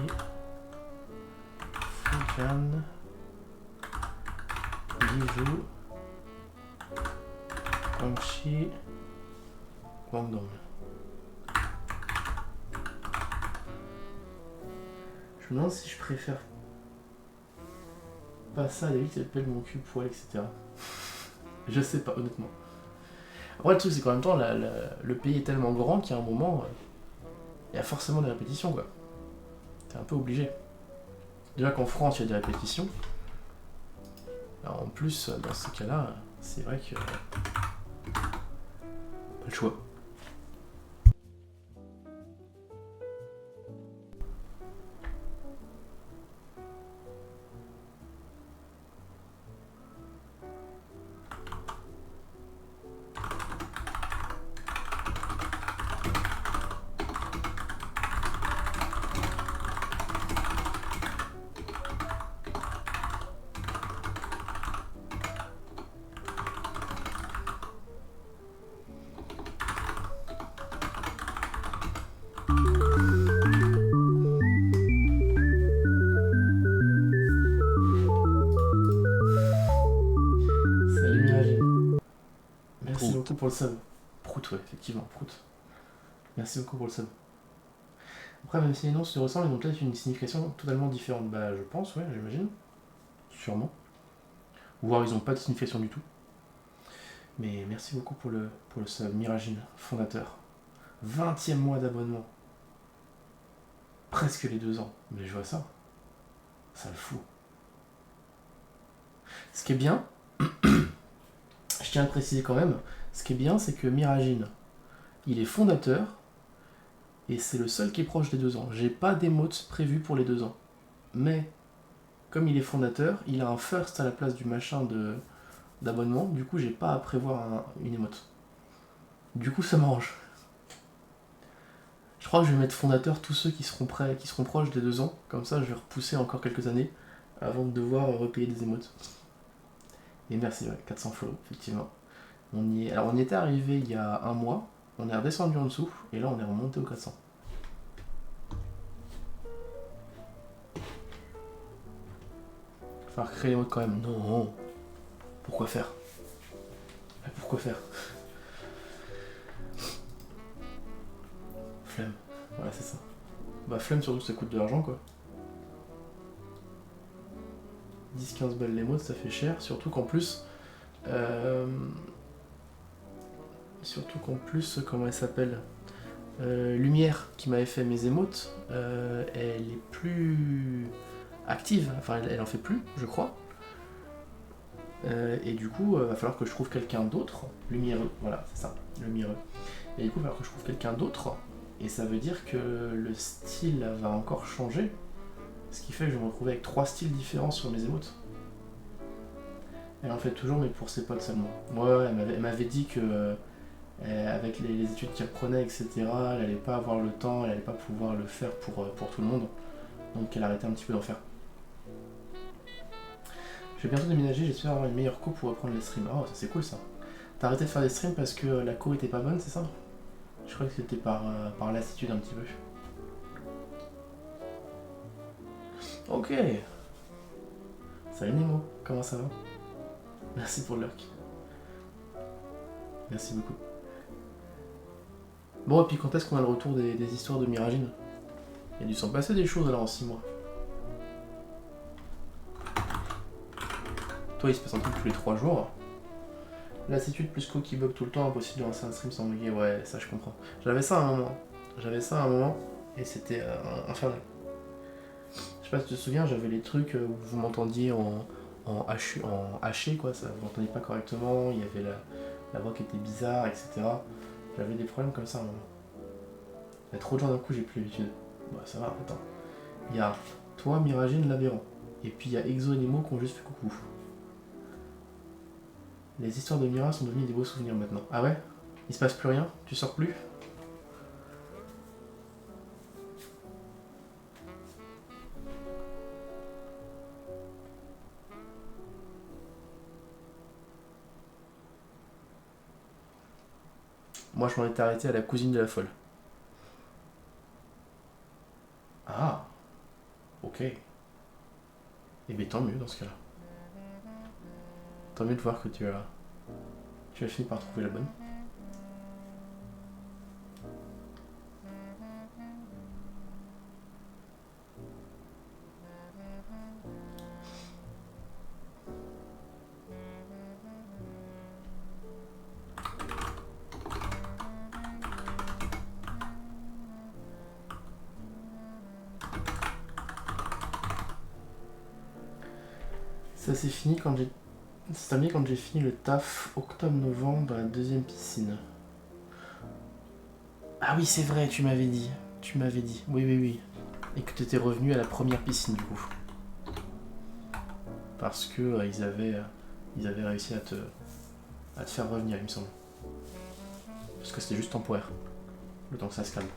A: Fujian. Guizhou. Guangxi. Guangdong. Je me demande si je préfère pas ça à la limite, appelle mon cul, poil, etc. Je sais pas, honnêtement. Après, le truc, c'est qu'en même temps, le pays est tellement grand qu'à un moment, il y a forcément des répétitions, quoi. T'es un peu obligé. Déjà qu'en France, il y a des répétitions. Alors, en plus, dans ce cas-là, c'est vrai que... pas le choix. Merci beaucoup pour le sub. Prout, ouais, effectivement, Prout. Merci beaucoup pour le sub. Après, même si les noms se ressemblent, ils ont peut-être une signification totalement différente. Bah, je pense, ouais, j'imagine. Sûrement. Ou voire ils n'ont pas de signification du tout. Mais merci beaucoup pour le sub. Miragine, fondateur. 20e mois d'abonnement. Presque les 2 ans. Mais je vois ça. Ça le fout. Ce qui est bien, je tiens à le préciser quand même, ce qui est bien, c'est que Miragine, il est fondateur, et c'est le seul qui est proche des 2 ans. J'ai pas d'émote prévu pour les 2 ans. Mais, comme il est fondateur, il a un first à la place du machin d'abonnement, du coup j'ai pas à prévoir une émote. Du coup ça m'arrange. Je crois que je vais mettre fondateur tous ceux qui seront prêts, qui seront proches des 2 ans, comme ça je vais repousser encore quelques années avant de devoir repayer des émotes. Et merci, ouais, 400 follow, effectivement. On y était arrivé il y a 1 mois, on est redescendu en dessous, et là on est remonté aux 400. Il va falloir créer les modes quand même. Non. Pourquoi faire? Pourquoi faire? Flemme. Voilà, c'est ça. Bah flemme, surtout ça coûte de l'argent, quoi. 10-15 balles les modes, ça fait cher, surtout qu'en plus... comment elle s'appelle, Lumière, qui m'avait fait mes émotes, elle est plus active, enfin elle en fait plus, je crois. Et du coup, va falloir que je trouve quelqu'un d'autre, Lumièreux, voilà, c'est ça, Lumièreux. Et du coup, il va falloir que je trouve quelqu'un d'autre, et ça veut dire que le style va encore changer, ce qui fait que je vais me retrouver avec 3 styles différents sur mes émotes. Elle en fait toujours, mais pour ses potes seulement. Ouais, elle m'avait dit que avec les études qu'elle prenait, etc., elle allait pas avoir le temps, elle allait pas pouvoir le faire pour tout le monde. Donc elle arrêtait un petit peu d'en faire. Je vais bientôt déménager, j'espère avoir une meilleure co pour reprendre les streams. Oh, ça c'est cool ça. T'as arrêté de faire des streams parce que la co était pas bonne, c'est ça? Je crois que c'était par lassitude un petit peu. Ok. Salut Nemo, comment ça va? Merci pour le lurk. Merci beaucoup. Bon, et puis quand est-ce qu'on a le retour des histoires de Miragine? Il y a dû s'en passer des choses alors en 6 mois. Toi, il se passe un truc tous les 3 jours. Lassitude plus cookie bug tout le temps, impossible de lancer un stream sans bugger. Ouais, ça je comprends. J'avais ça à un moment. Et c'était infernal. Je sais pas si tu te souviens, j'avais les trucs où vous m'entendiez en haché, quoi. Ça, vous m'entendiez pas correctement, il y avait la voix qui était bizarre, etc. J'avais des problèmes comme ça à un moment. Il y a trop de gens d'un coup, j'ai plus l'habitude. Bah ça va, attends. Il y a toi, Miragine, l'Aberrant. Et puis il y a Exo et Nemo qui ont juste fait coucou. Les histoires de Mira sont devenues des beaux souvenirs maintenant. Ah ouais? Il se passe plus rien? Tu sors plus? Moi je m'en étais arrêté à la cousine de la folle. Ah, ok. Eh bien tant mieux dans ce cas-là. Tant mieux de voir que tu as fini par trouver la bonne. Ça c'est fini quand j'ai... C'est terminé quand j'ai fini le taf octobre-novembre dans la deuxième piscine. Ah oui c'est vrai, tu m'avais dit. Oui. Et que tu étais revenu à la première piscine du coup. Parce que ils avaient réussi à te faire revenir, il me semble. Parce que c'était juste temporaire. Le temps que ça se calme.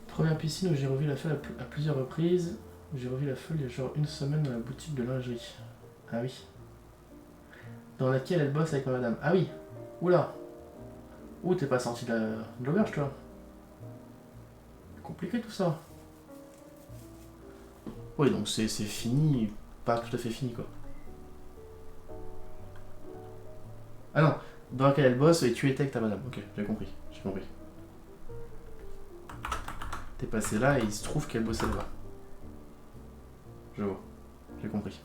A: Première piscine où j'ai revu la feuille à plusieurs reprises. J'ai revu la feuille il y a genre une semaine dans la boutique de lingerie. Ah oui. Dans laquelle elle bosse avec ma madame. Ah oui. Oula. Ouh, t'es pas sorti de l'auberge toi. Compliqué tout ça. Oui, donc c'est fini, pas tout à fait fini quoi. Ah non, dans laquelle elle bosse et tu étais avec ta madame. Ok, j'ai compris. T'es passé là et il se trouve qu'elle bossait là-bas. Je vois, j'ai compris.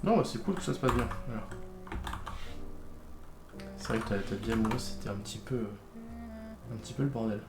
A: Non, c'est cool que ça se passe bien. Alors. C'est vrai que ta vie amoureuse c'était un petit peu le bordel.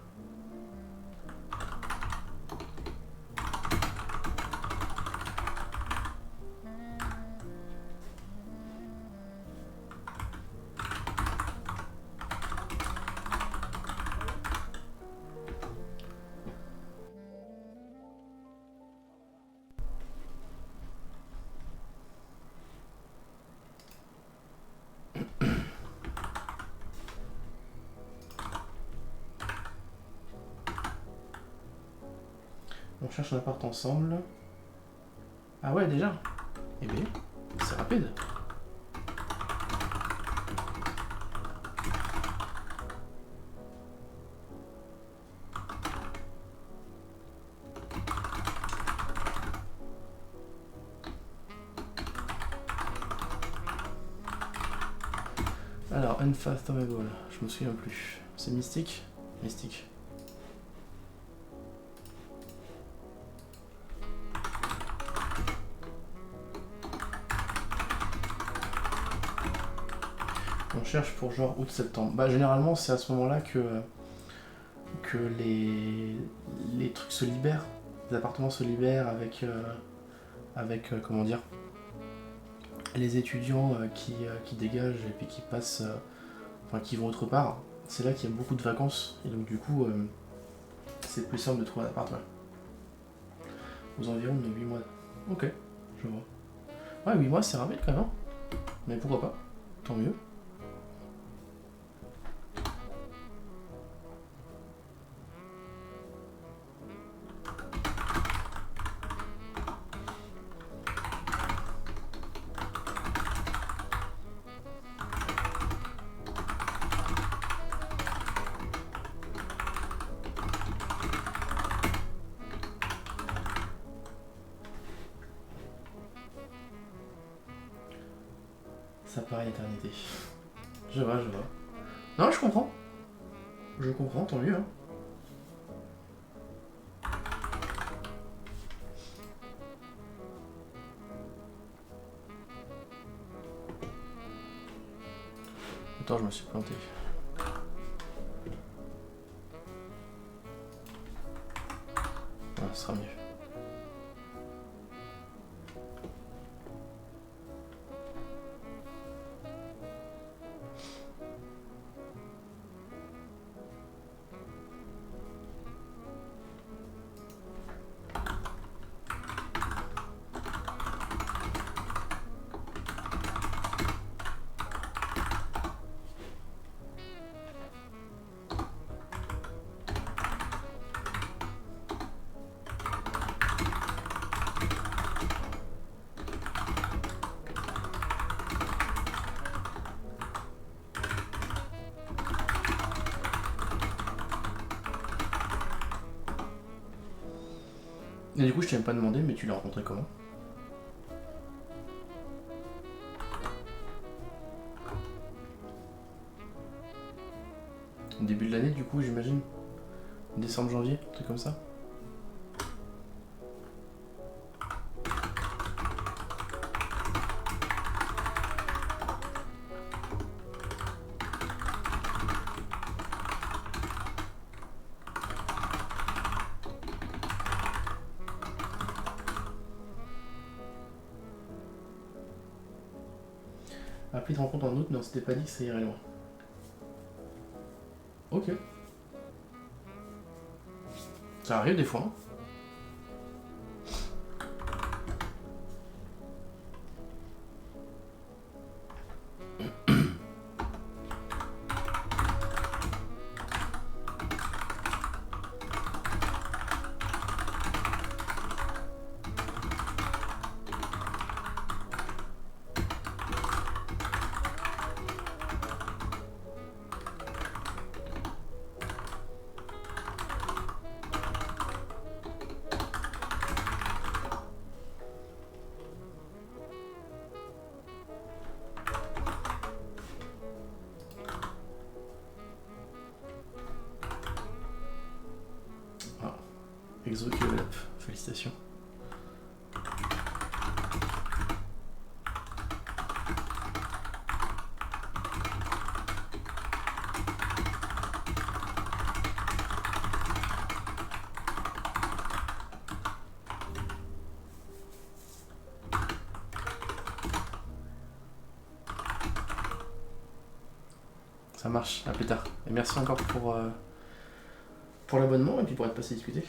A: On cherche un appart ensemble. Ah ouais, déjà? Eh bien, c'est rapide. Alors, Unfathomable, je me souviens plus. C'est Mystique? Mystique. On cherche pour genre août-septembre. Bah généralement c'est à ce moment-là que les trucs se libèrent. Les appartements se libèrent avec comment dire, les étudiants qui dégagent et puis qui passent, enfin qui vont autre part. C'est là qu'il y a beaucoup de vacances et donc du coup c'est plus simple de trouver un appartement. Aux environs de 8 mois. Ok, je vois. Ouais, 8 mois c'est rapide quand même. Hein. Mais pourquoi pas, tant mieux. Ça paraît éternité. Je vois, je vois. Non, je comprends. Je comprends, tant mieux. Hein. Attends, je me suis planté. Ah, ce sera mieux. Et du coup, je t'ai même pas demandé, mais tu l'as rencontré comment? Au début de l'année, du coup, j'imagine? Décembre, janvier, un truc comme ça? Appli de rencontre en août, mais on s'était pas dit que ça irait loin. Ok. Ça arrive des fois. Hein. Exo qui level up, félicitations. Ça marche, à plus tard. Et merci encore pour l'abonnement et puis pour être passé discuter.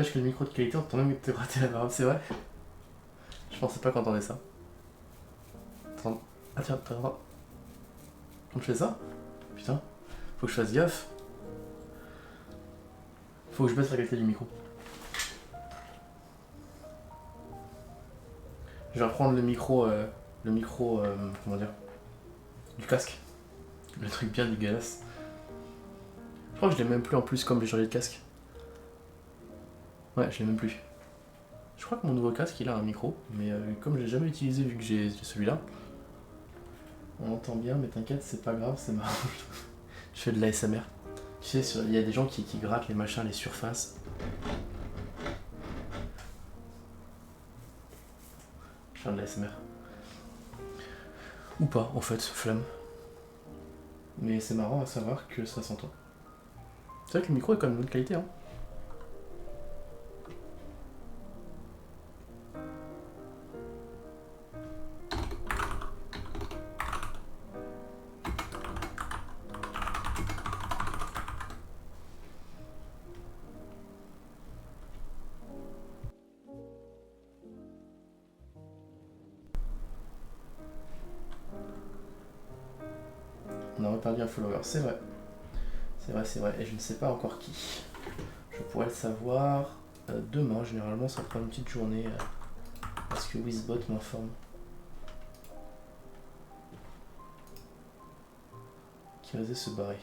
A: N'empêche que le micro de qualité, on entend même te gratter la barbe, c'est vrai. Je pensais pas qu'on entendait ça. Attends. Ah tiens, attends. On te fait ça? Putain, faut que je fasse gaffe. Faut que je baisse la qualité du micro. Je vais reprendre le micro, comment dire, du casque. Le truc bien dégueulasse. Je crois que je l'ai même plus en plus comme j'ai changé de casque. Ouais, je l'ai même plus. Je crois que mon nouveau casque il a un micro, mais comme je l'ai jamais utilisé vu que j'ai celui-là, on entend bien, mais t'inquiète, c'est pas grave, c'est marrant. Je fais de l'ASMR. Tu sais, il y a des gens qui grattent les machins, les surfaces. Je fais de l'ASMR. Ou pas, en fait, flamme. Mais c'est marrant à savoir que ça s'entend. C'est vrai que le micro est quand même de bonne qualité, hein. On a reperdu un follower, c'est vrai. C'est vrai, c'est vrai. Et je ne sais pas encore qui. Je pourrais le savoir demain. Généralement, ça prend une petite journée parce que Wizbot m'informe qu'il osait se barrer.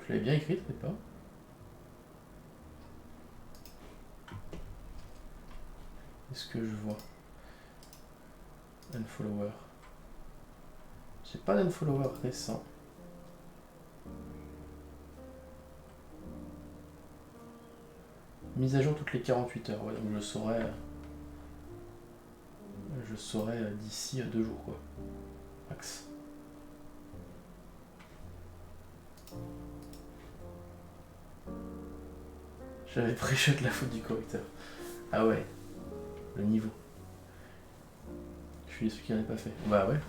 A: Tu l'avais bien écrite, mais pas. Est-ce que je vois Unfollower. J'ai pas d'unfollower récent. Mise à jour toutes les 48 heures, ouais, donc je saurai d'ici 2 jours, quoi. Max. J'avais pré-shot la faute du correcteur. Ah ouais, le niveau. Je suis celui qui n'en est pas fait. Bah ouais.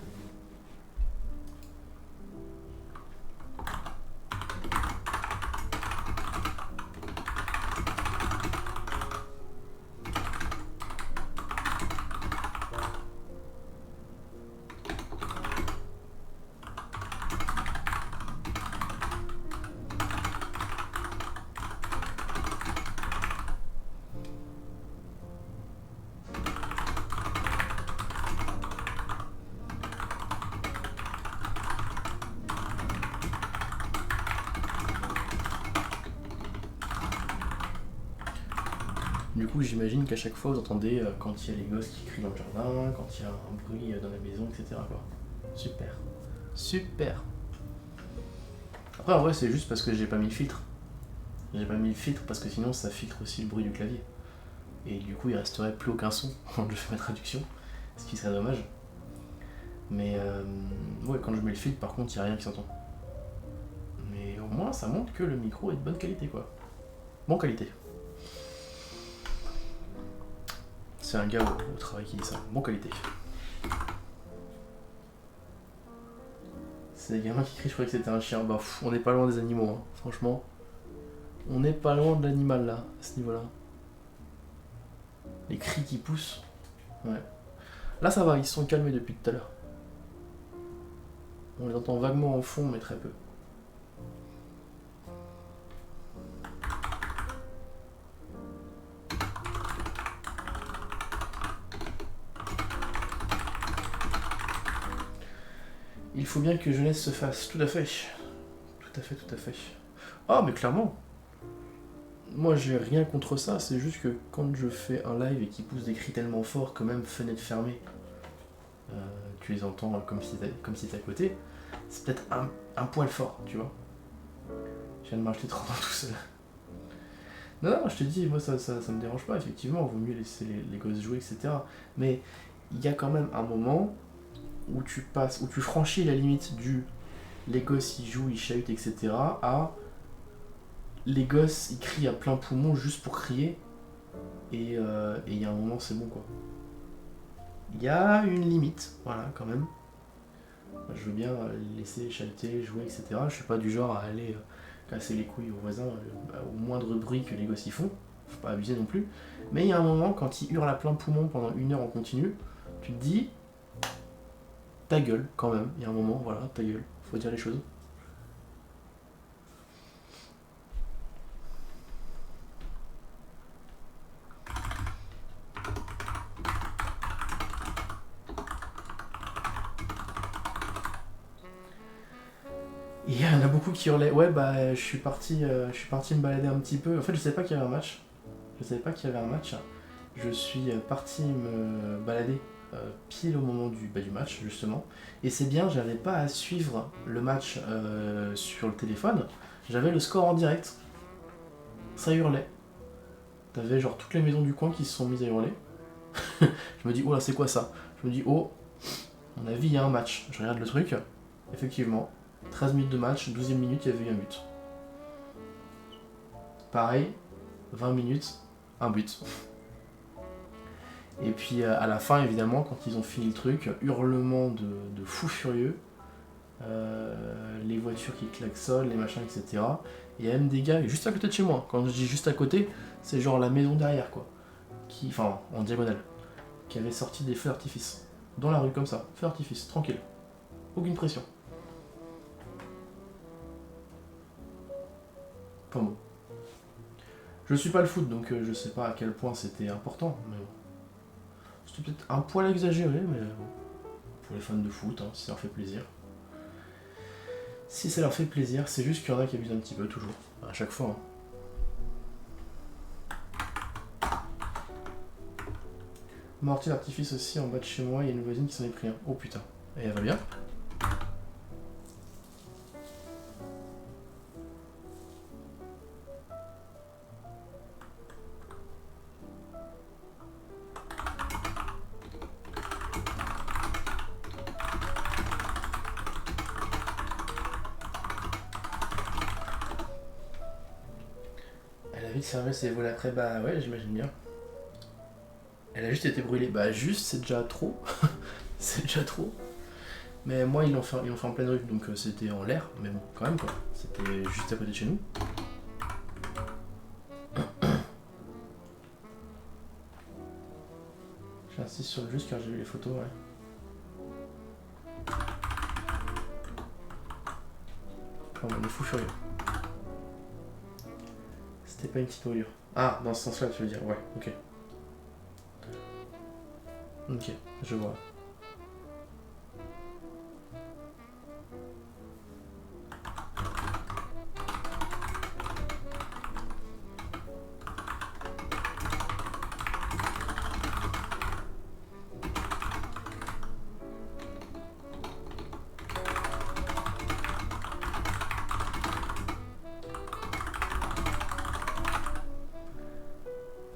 A: Du coup, j'imagine qu'à chaque fois, vous entendez quand il y a les gosses qui crient dans le jardin, quand il y a un bruit dans la maison, etc. quoi. Super. Super. Après, en vrai, c'est juste parce que j'ai pas mis le filtre. J'ai pas mis le filtre parce que sinon, ça filtre aussi le bruit du clavier. Et du coup, il resterait plus aucun son quand je fais ma traduction, ce qui serait dommage. Mais ouais, quand je mets le filtre, par contre, il n'y a rien qui s'entend. Mais au moins, ça montre que le micro est de bonne qualité, quoi. Bonne qualité. C'est un gars au travail qui dit ça. Bonne qualité. C'est des gamins qui crient, je croyais que c'était un chien. Bah, on n'est pas loin des animaux, hein. Franchement. On n'est pas loin de l'animal, là, à ce niveau-là. Les cris qui poussent. Ouais. Là, ça va, ils se sont calmés depuis tout à l'heure. On les entend vaguement en fond, mais très peu. Il faut bien que jeunesse se fasse, tout à fait. Tout à fait, tout à fait. Ah, mais clairement. Moi, j'ai rien contre ça, c'est juste que quand je fais un live et qu'ils poussent des cris tellement forts que même fenêtre fermée, tu les entends comme si t'es à côté, c'est peut-être un poil fort, tu vois. Je viens de m'acheter 30 ans tout seul. Non, je te dis, moi ça me dérange pas, effectivement, vaut mieux laisser les gosses jouer, etc. Mais il y a quand même un moment où tu franchis la limite du les gosses ils jouent, ils chahutent, etc. à les gosses ils crient à plein poumon juste pour crier et il y a un moment c'est bon quoi. Il y a une limite, voilà quand même. Je veux bien laisser chahuter, jouer, etc. Je suis pas du genre à aller casser les couilles aux voisins au moindre bruit que les gosses y font. Faut pas abuser non plus. Mais il y a un moment, quand ils hurlent à plein poumon pendant 1 heure en continu, tu te dis, ta gueule quand même. Il y a un moment, voilà, ta gueule. Faut dire les choses. Il y en a beaucoup qui hurlaient. Ouais, bah, je suis parti me balader un petit peu. En fait, je savais pas qu'il y avait un match. Je suis parti me balader pile au moment du match, justement. Et c'est bien, j'avais pas à suivre le match sur le téléphone. J'avais le score en direct. Ça hurlait. T'avais genre toutes les maisons du coin qui se sont mises à hurler. Je me dis, oh là, c'est quoi ça? Je me dis, oh, à mon avis, il y a un match. Je regarde le truc. Effectivement, 13 minutes de match, 12e minute, il y avait eu un but. Pareil, 20 minutes, un but. Et puis à la fin, évidemment, quand ils ont fini le truc, hurlement de fous furieux, les voitures qui klaxonnent, les machins, etc. Et il y a même des gars juste à côté de chez moi. Quand je dis juste à côté, c'est genre la maison derrière, quoi. Enfin, en diagonale. Qui avait sorti des feux d'artifice. Dans la rue, comme ça. Feux d'artifice, tranquille. Aucune pression. Enfin bon. Je suis pas le foot, donc je sais pas à quel point c'était important, mais bon. C'était peut-être un poil exagéré, mais bon. Pour les fans de foot, hein, si ça leur fait plaisir. Si ça leur fait plaisir, c'est juste qu'il y en a qui abusent un petit peu, toujours. À chaque fois. Hein. Mortier d'artifice aussi en bas de chez moi, il y a une voisine qui s'en est pris un. Oh putain. Et elle va bien? Elle a vite servi ses vols après, bah ouais, j'imagine bien. Elle a juste été brûlée. Bah juste, c'est déjà trop. C'est déjà trop. Mais moi, ils l'ont fait en pleine rue, donc c'était en l'air, mais bon, quand même quoi. C'était juste à côté de chez nous. J'insiste sur le juste car j'ai vu les photos, ouais. Enfin, on est fou furieux. C'était pas une petite brûlure. Ah, dans ce sens-là, tu veux dire, ouais, ok. Ok, je vois.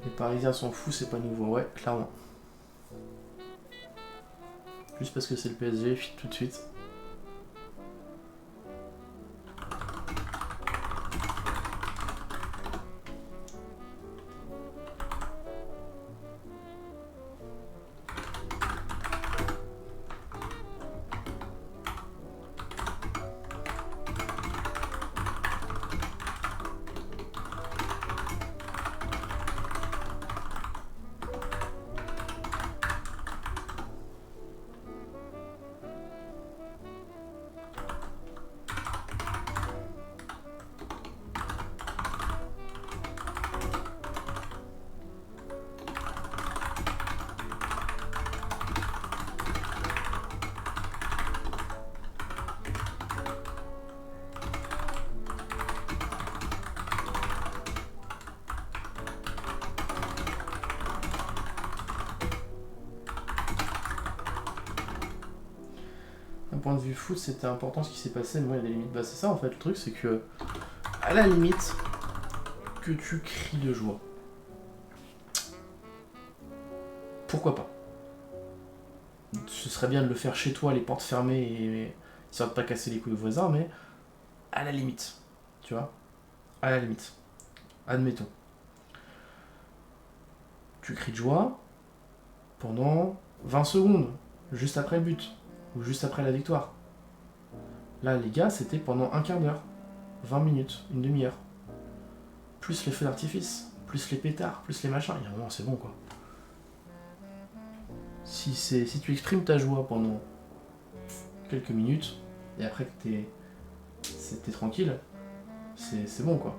A: Les Parisiens sont fous, c'est pas nouveau, ouais, clairement. Juste parce que c'est le PSG, tout de suite. D'un point de vue foot, c'était important ce qui s'est passé, mais moi il y a des limites. Bah c'est ça en fait, le truc c'est que, à la limite, que tu cries de joie. Pourquoi pas? Ce serait bien de le faire chez toi, les portes fermées, et histoire de pas casser les couilles aux voisins, mais à la limite, tu vois? À la limite. Admettons. Tu cries de joie pendant 20 secondes, juste après le but, ou juste après la victoire. Là, les gars, c'était pendant un quart d'heure. 20 minutes, une demi-heure. Plus les feux d'artifice, plus les pétards, plus les machins. Il y a un moment, c'est bon, quoi. Si tu exprimes ta joie pendant quelques minutes, et après que t'es tranquille, c'est bon, quoi.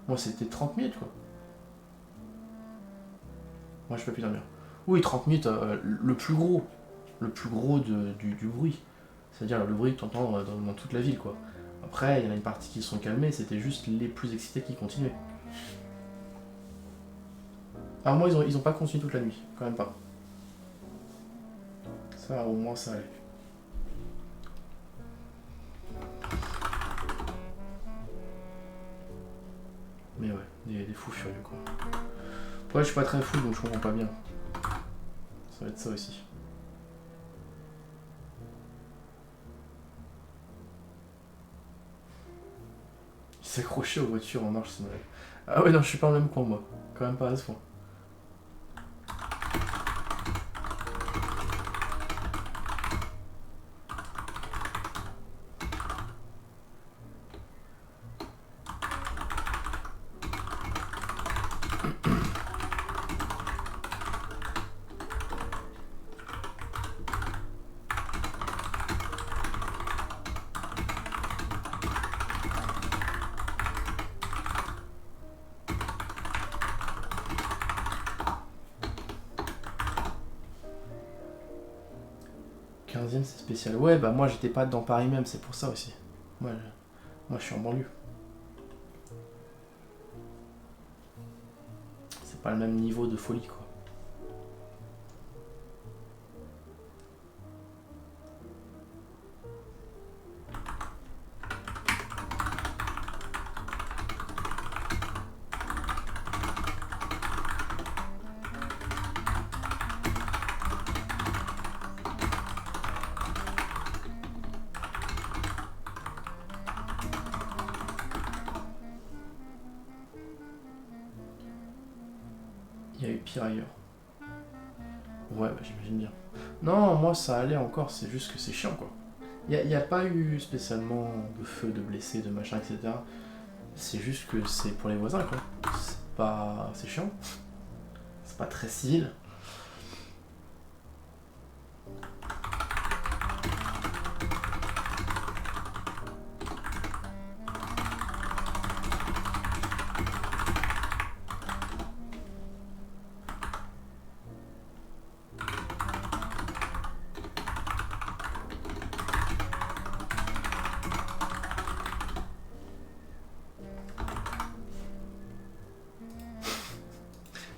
A: Moi, c'était 30 minutes, quoi. Moi, je peux plus dormir. Oui, 30 minutes, le plus gros du bruit. C'est-à-dire le bruit que tu entends dans toute la ville, quoi. Après, il y en a une partie qui se sont calmées, c'était juste les plus excités qui continuaient. Alors moi, ils ont pas continué toute la nuit, quand même pas. Ça, au moins, ça allait. Mais ouais, des fous furieux, quoi. Ouais, je suis pas très fou, donc je comprends pas bien. Ça va être ça aussi. Il s'accrochait aux voitures en marche, c'est vrai. Ah ouais, non, je suis pas en même coin, moi. Quand même pas à ce point. Quinzième, c'est spécial. Ouais, bah moi, j'étais pas dans Paris même, c'est pour ça aussi. Moi, je suis en banlieue. C'est pas le même niveau de folie, quoi. Il y a eu pire ailleurs. Ouais, bah j'imagine bien. Non, moi ça allait encore, c'est juste que c'est chiant, quoi. Il y a pas eu spécialement de feu, de blessés, de machin, etc. C'est juste que c'est pour les voisins, quoi. C'est pas... C'est chiant. C'est pas très civil.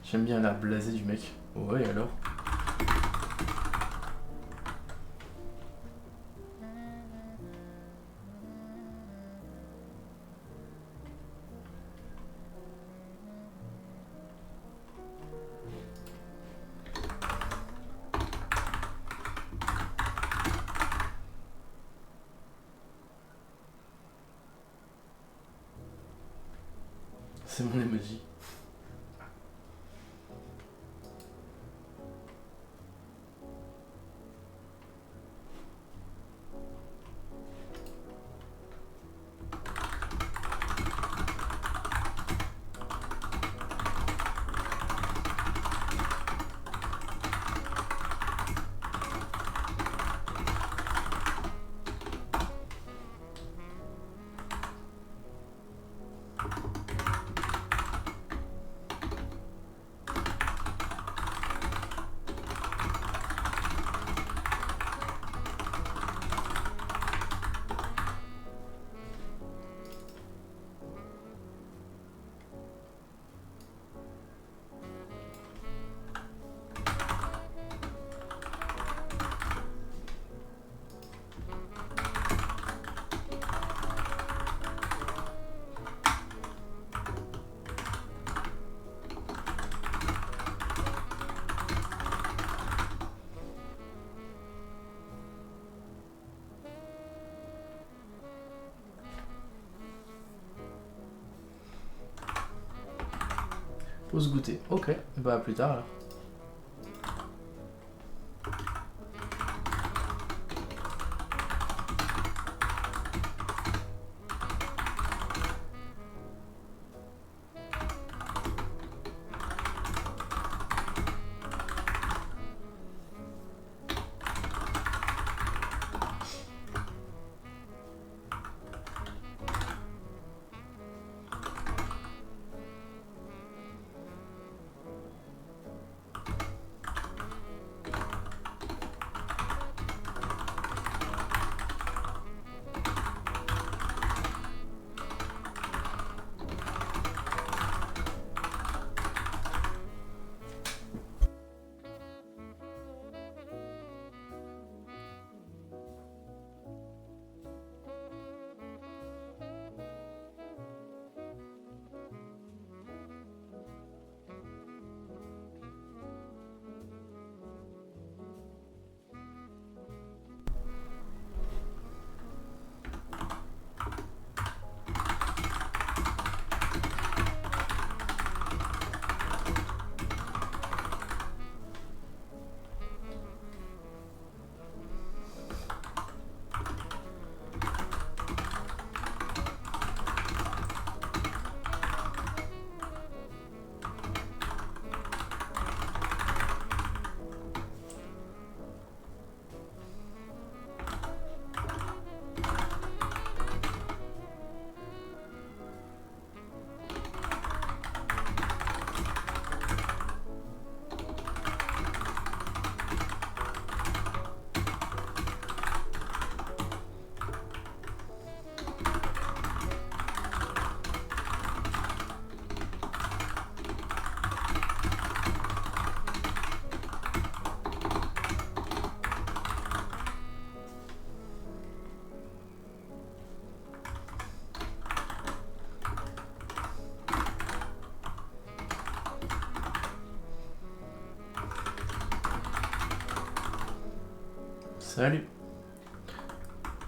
A: J'aime bien l'air blasé du mec. Ouais, alors. C'est mon emoji. Pause goûter. Ok, bah à plus tard alors. Salut.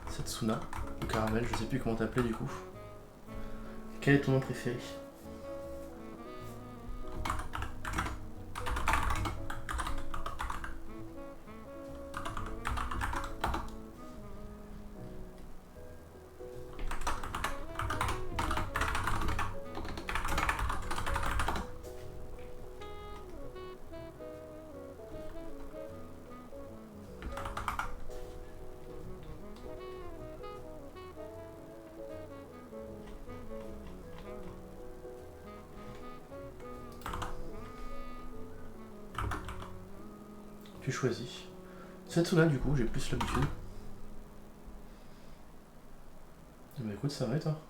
A: Setsuna, ou Caramel, je sais plus comment t'appeler du coup. Quel est ton nom préféré? Tu choisis. Setsuna du coup, j'ai plus l'habitude. Bah écoute, ça va et toi?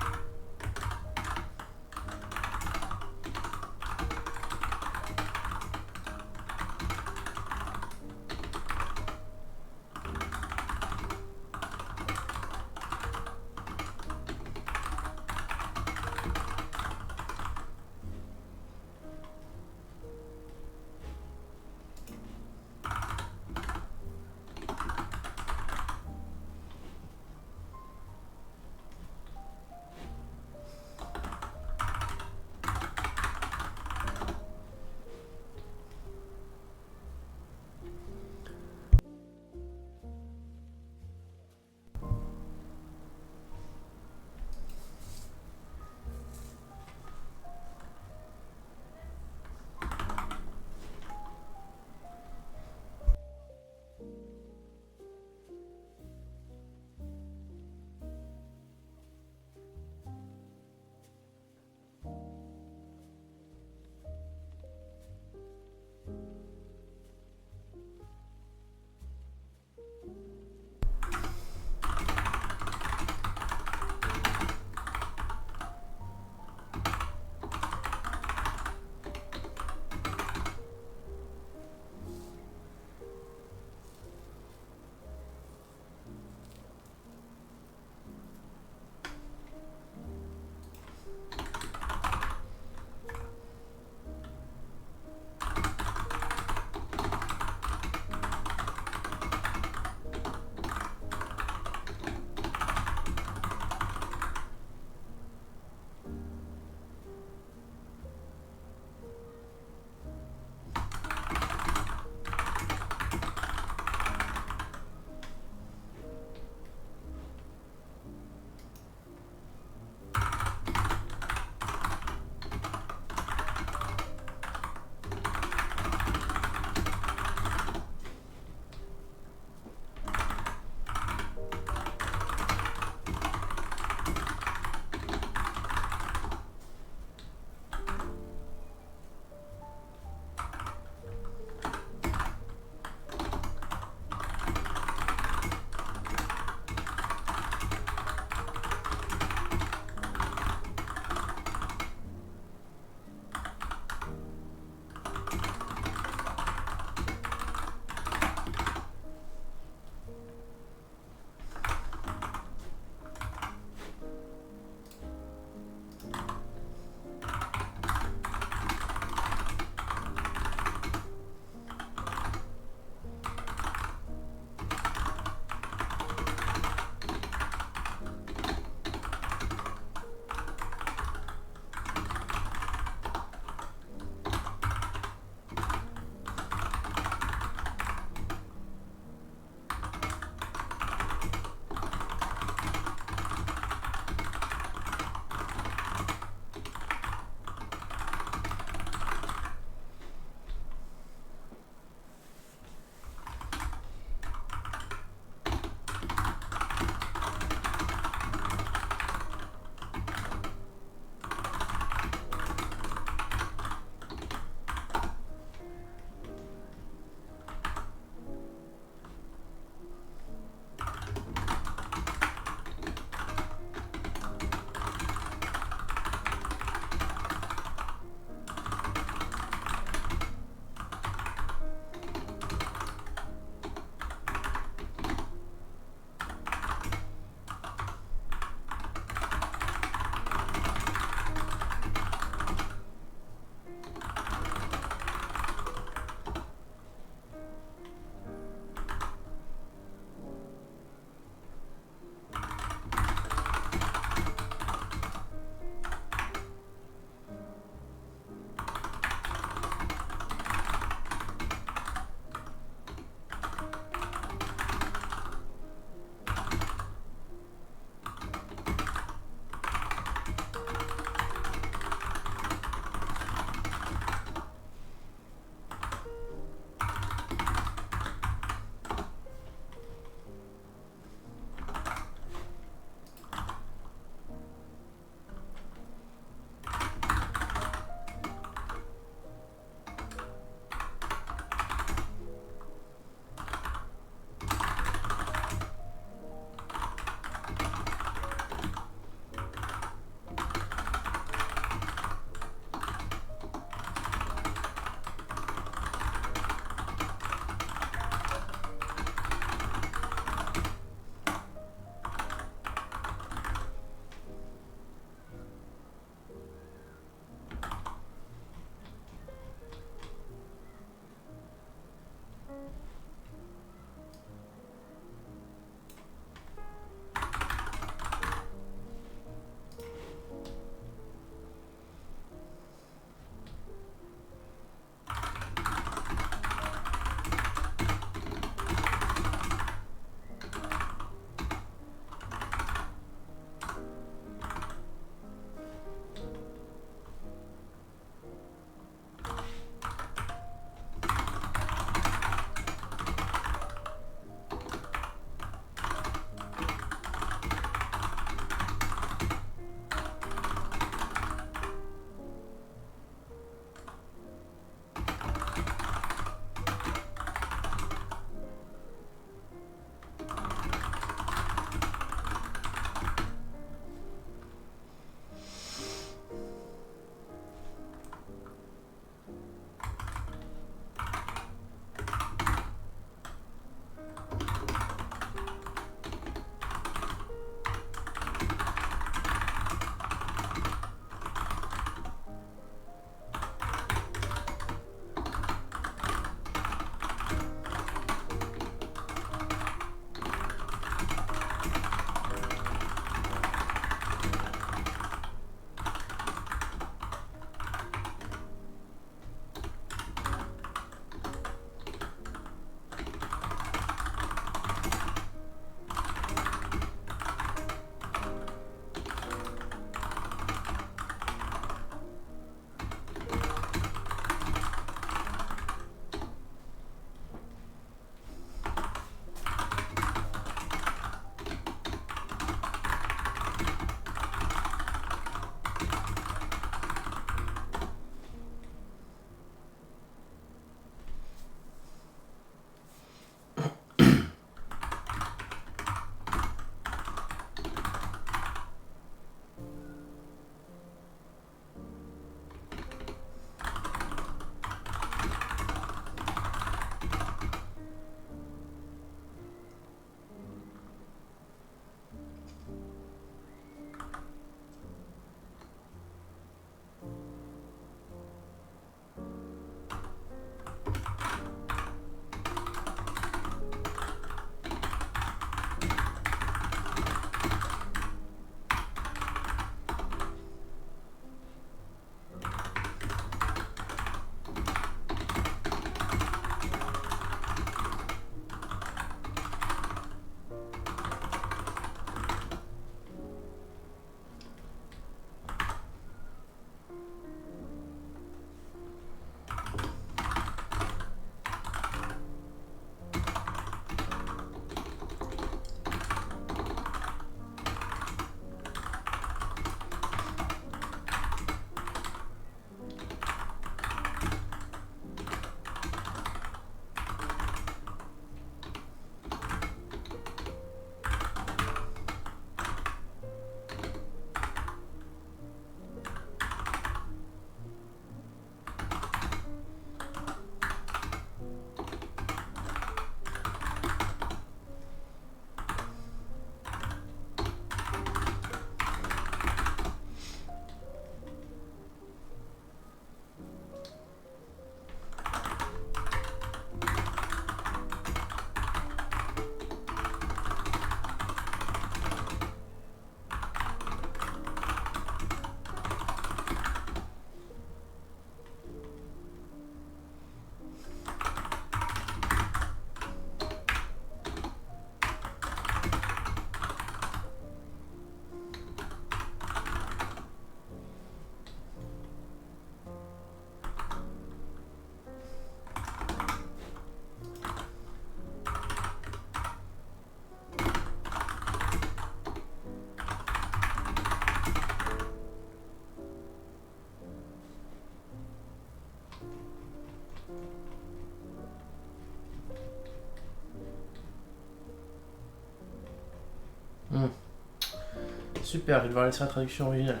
A: Super, je vais devoir laisser la traduction originale.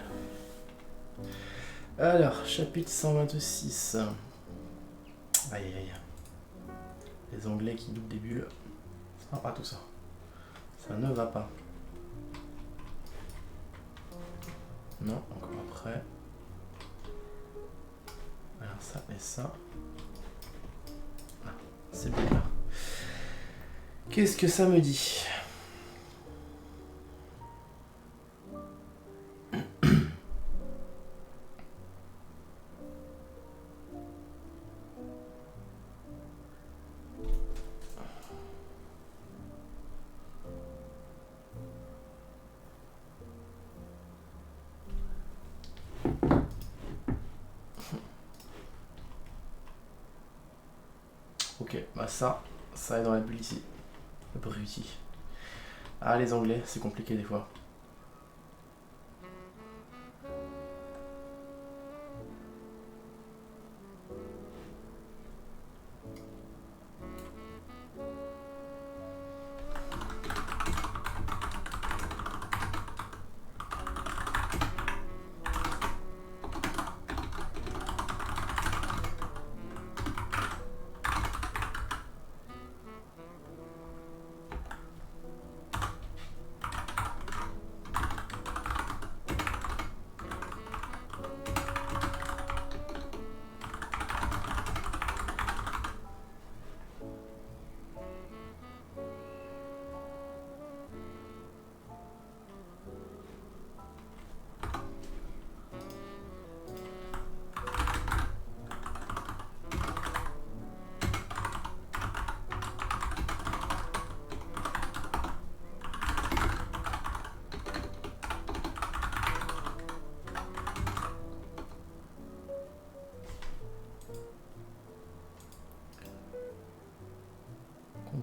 A: Alors, chapitre 126. Aïe aïe aïe. Les Anglais qui doublent des bulles. Ça va pas tout ça. Ça ne va pas. Non, encore après. Alors ça et ça. Ah, c'est bien là. Qu'est-ce que ça me dit? Ok, bah ça est dans la bulle ici. Abruti. Ah, les Anglais, c'est compliqué des fois.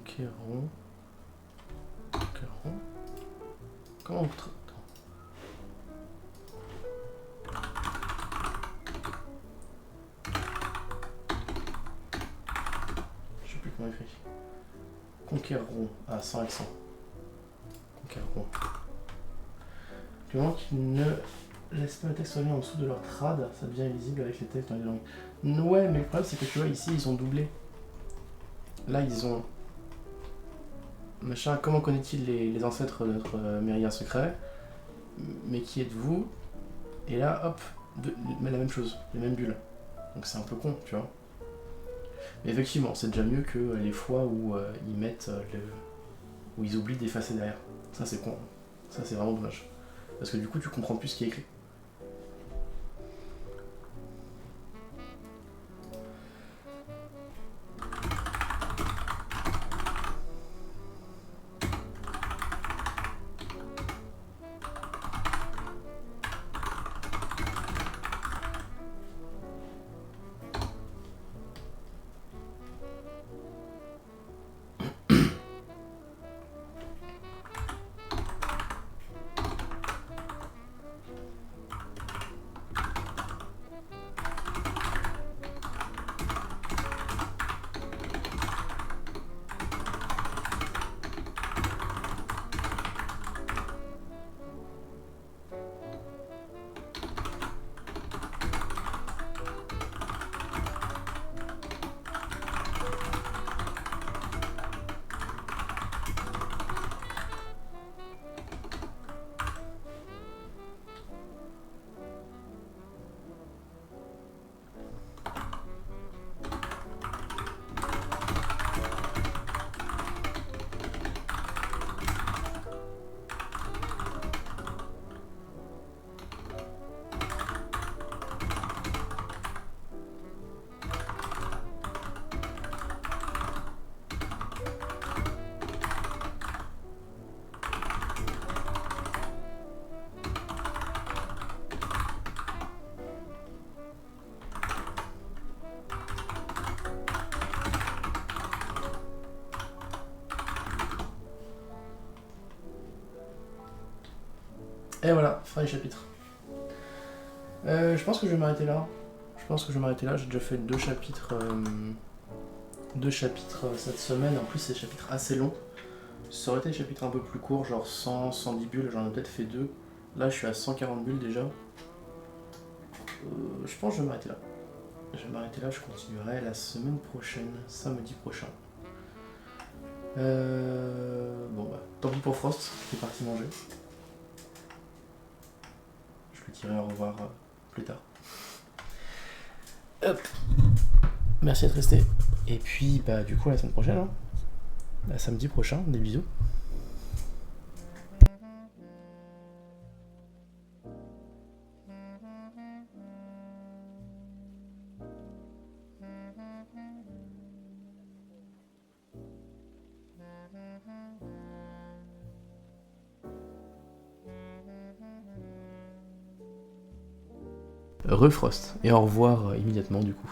A: Conquérons. Conquérons. Comment on traite? Je sais plus comment écrit. Conquérons. Ah, sans accent. Conquérons. Du moment qu'ils ne laissent pas le texte revenir en dessous de leur trad, ça devient illisible avec les textes dans les langues. Ouais, mais le problème c'est que tu vois, ici ils ont doublé. Là ils ont. Machin, comment connaît-il les ancêtres de notre méridien secret? Mais qui êtes-vous? Et là, hop, la même chose, les mêmes bulles. Donc c'est un peu con, tu vois. Mais effectivement, c'est déjà mieux que les fois où ils mettent où ils oublient d'effacer derrière. Ça c'est con. Ça c'est vraiment dommage. Parce que du coup tu comprends plus ce qui est écrit. Et voilà, fin du chapitre. Je pense que je vais m'arrêter là. J'ai déjà fait deux chapitres cette semaine. En plus, c'est des chapitres assez longs. Ça aurait été des chapitres un peu plus courts, genre 100, 110 bulles. J'en ai peut-être fait deux. Là, je suis à 140 bulles déjà. Je pense que je vais m'arrêter là. Je continuerai la semaine prochaine, samedi prochain. Bon bah, tant pis pour Frost, qui est parti manger. Je lui dirai au revoir plus tard. Hop. Merci d'être resté. Et puis, bah, du coup, la semaine prochaine, hein. À samedi prochain, des bisous. Refrost. Et au revoir immédiatement, du coup.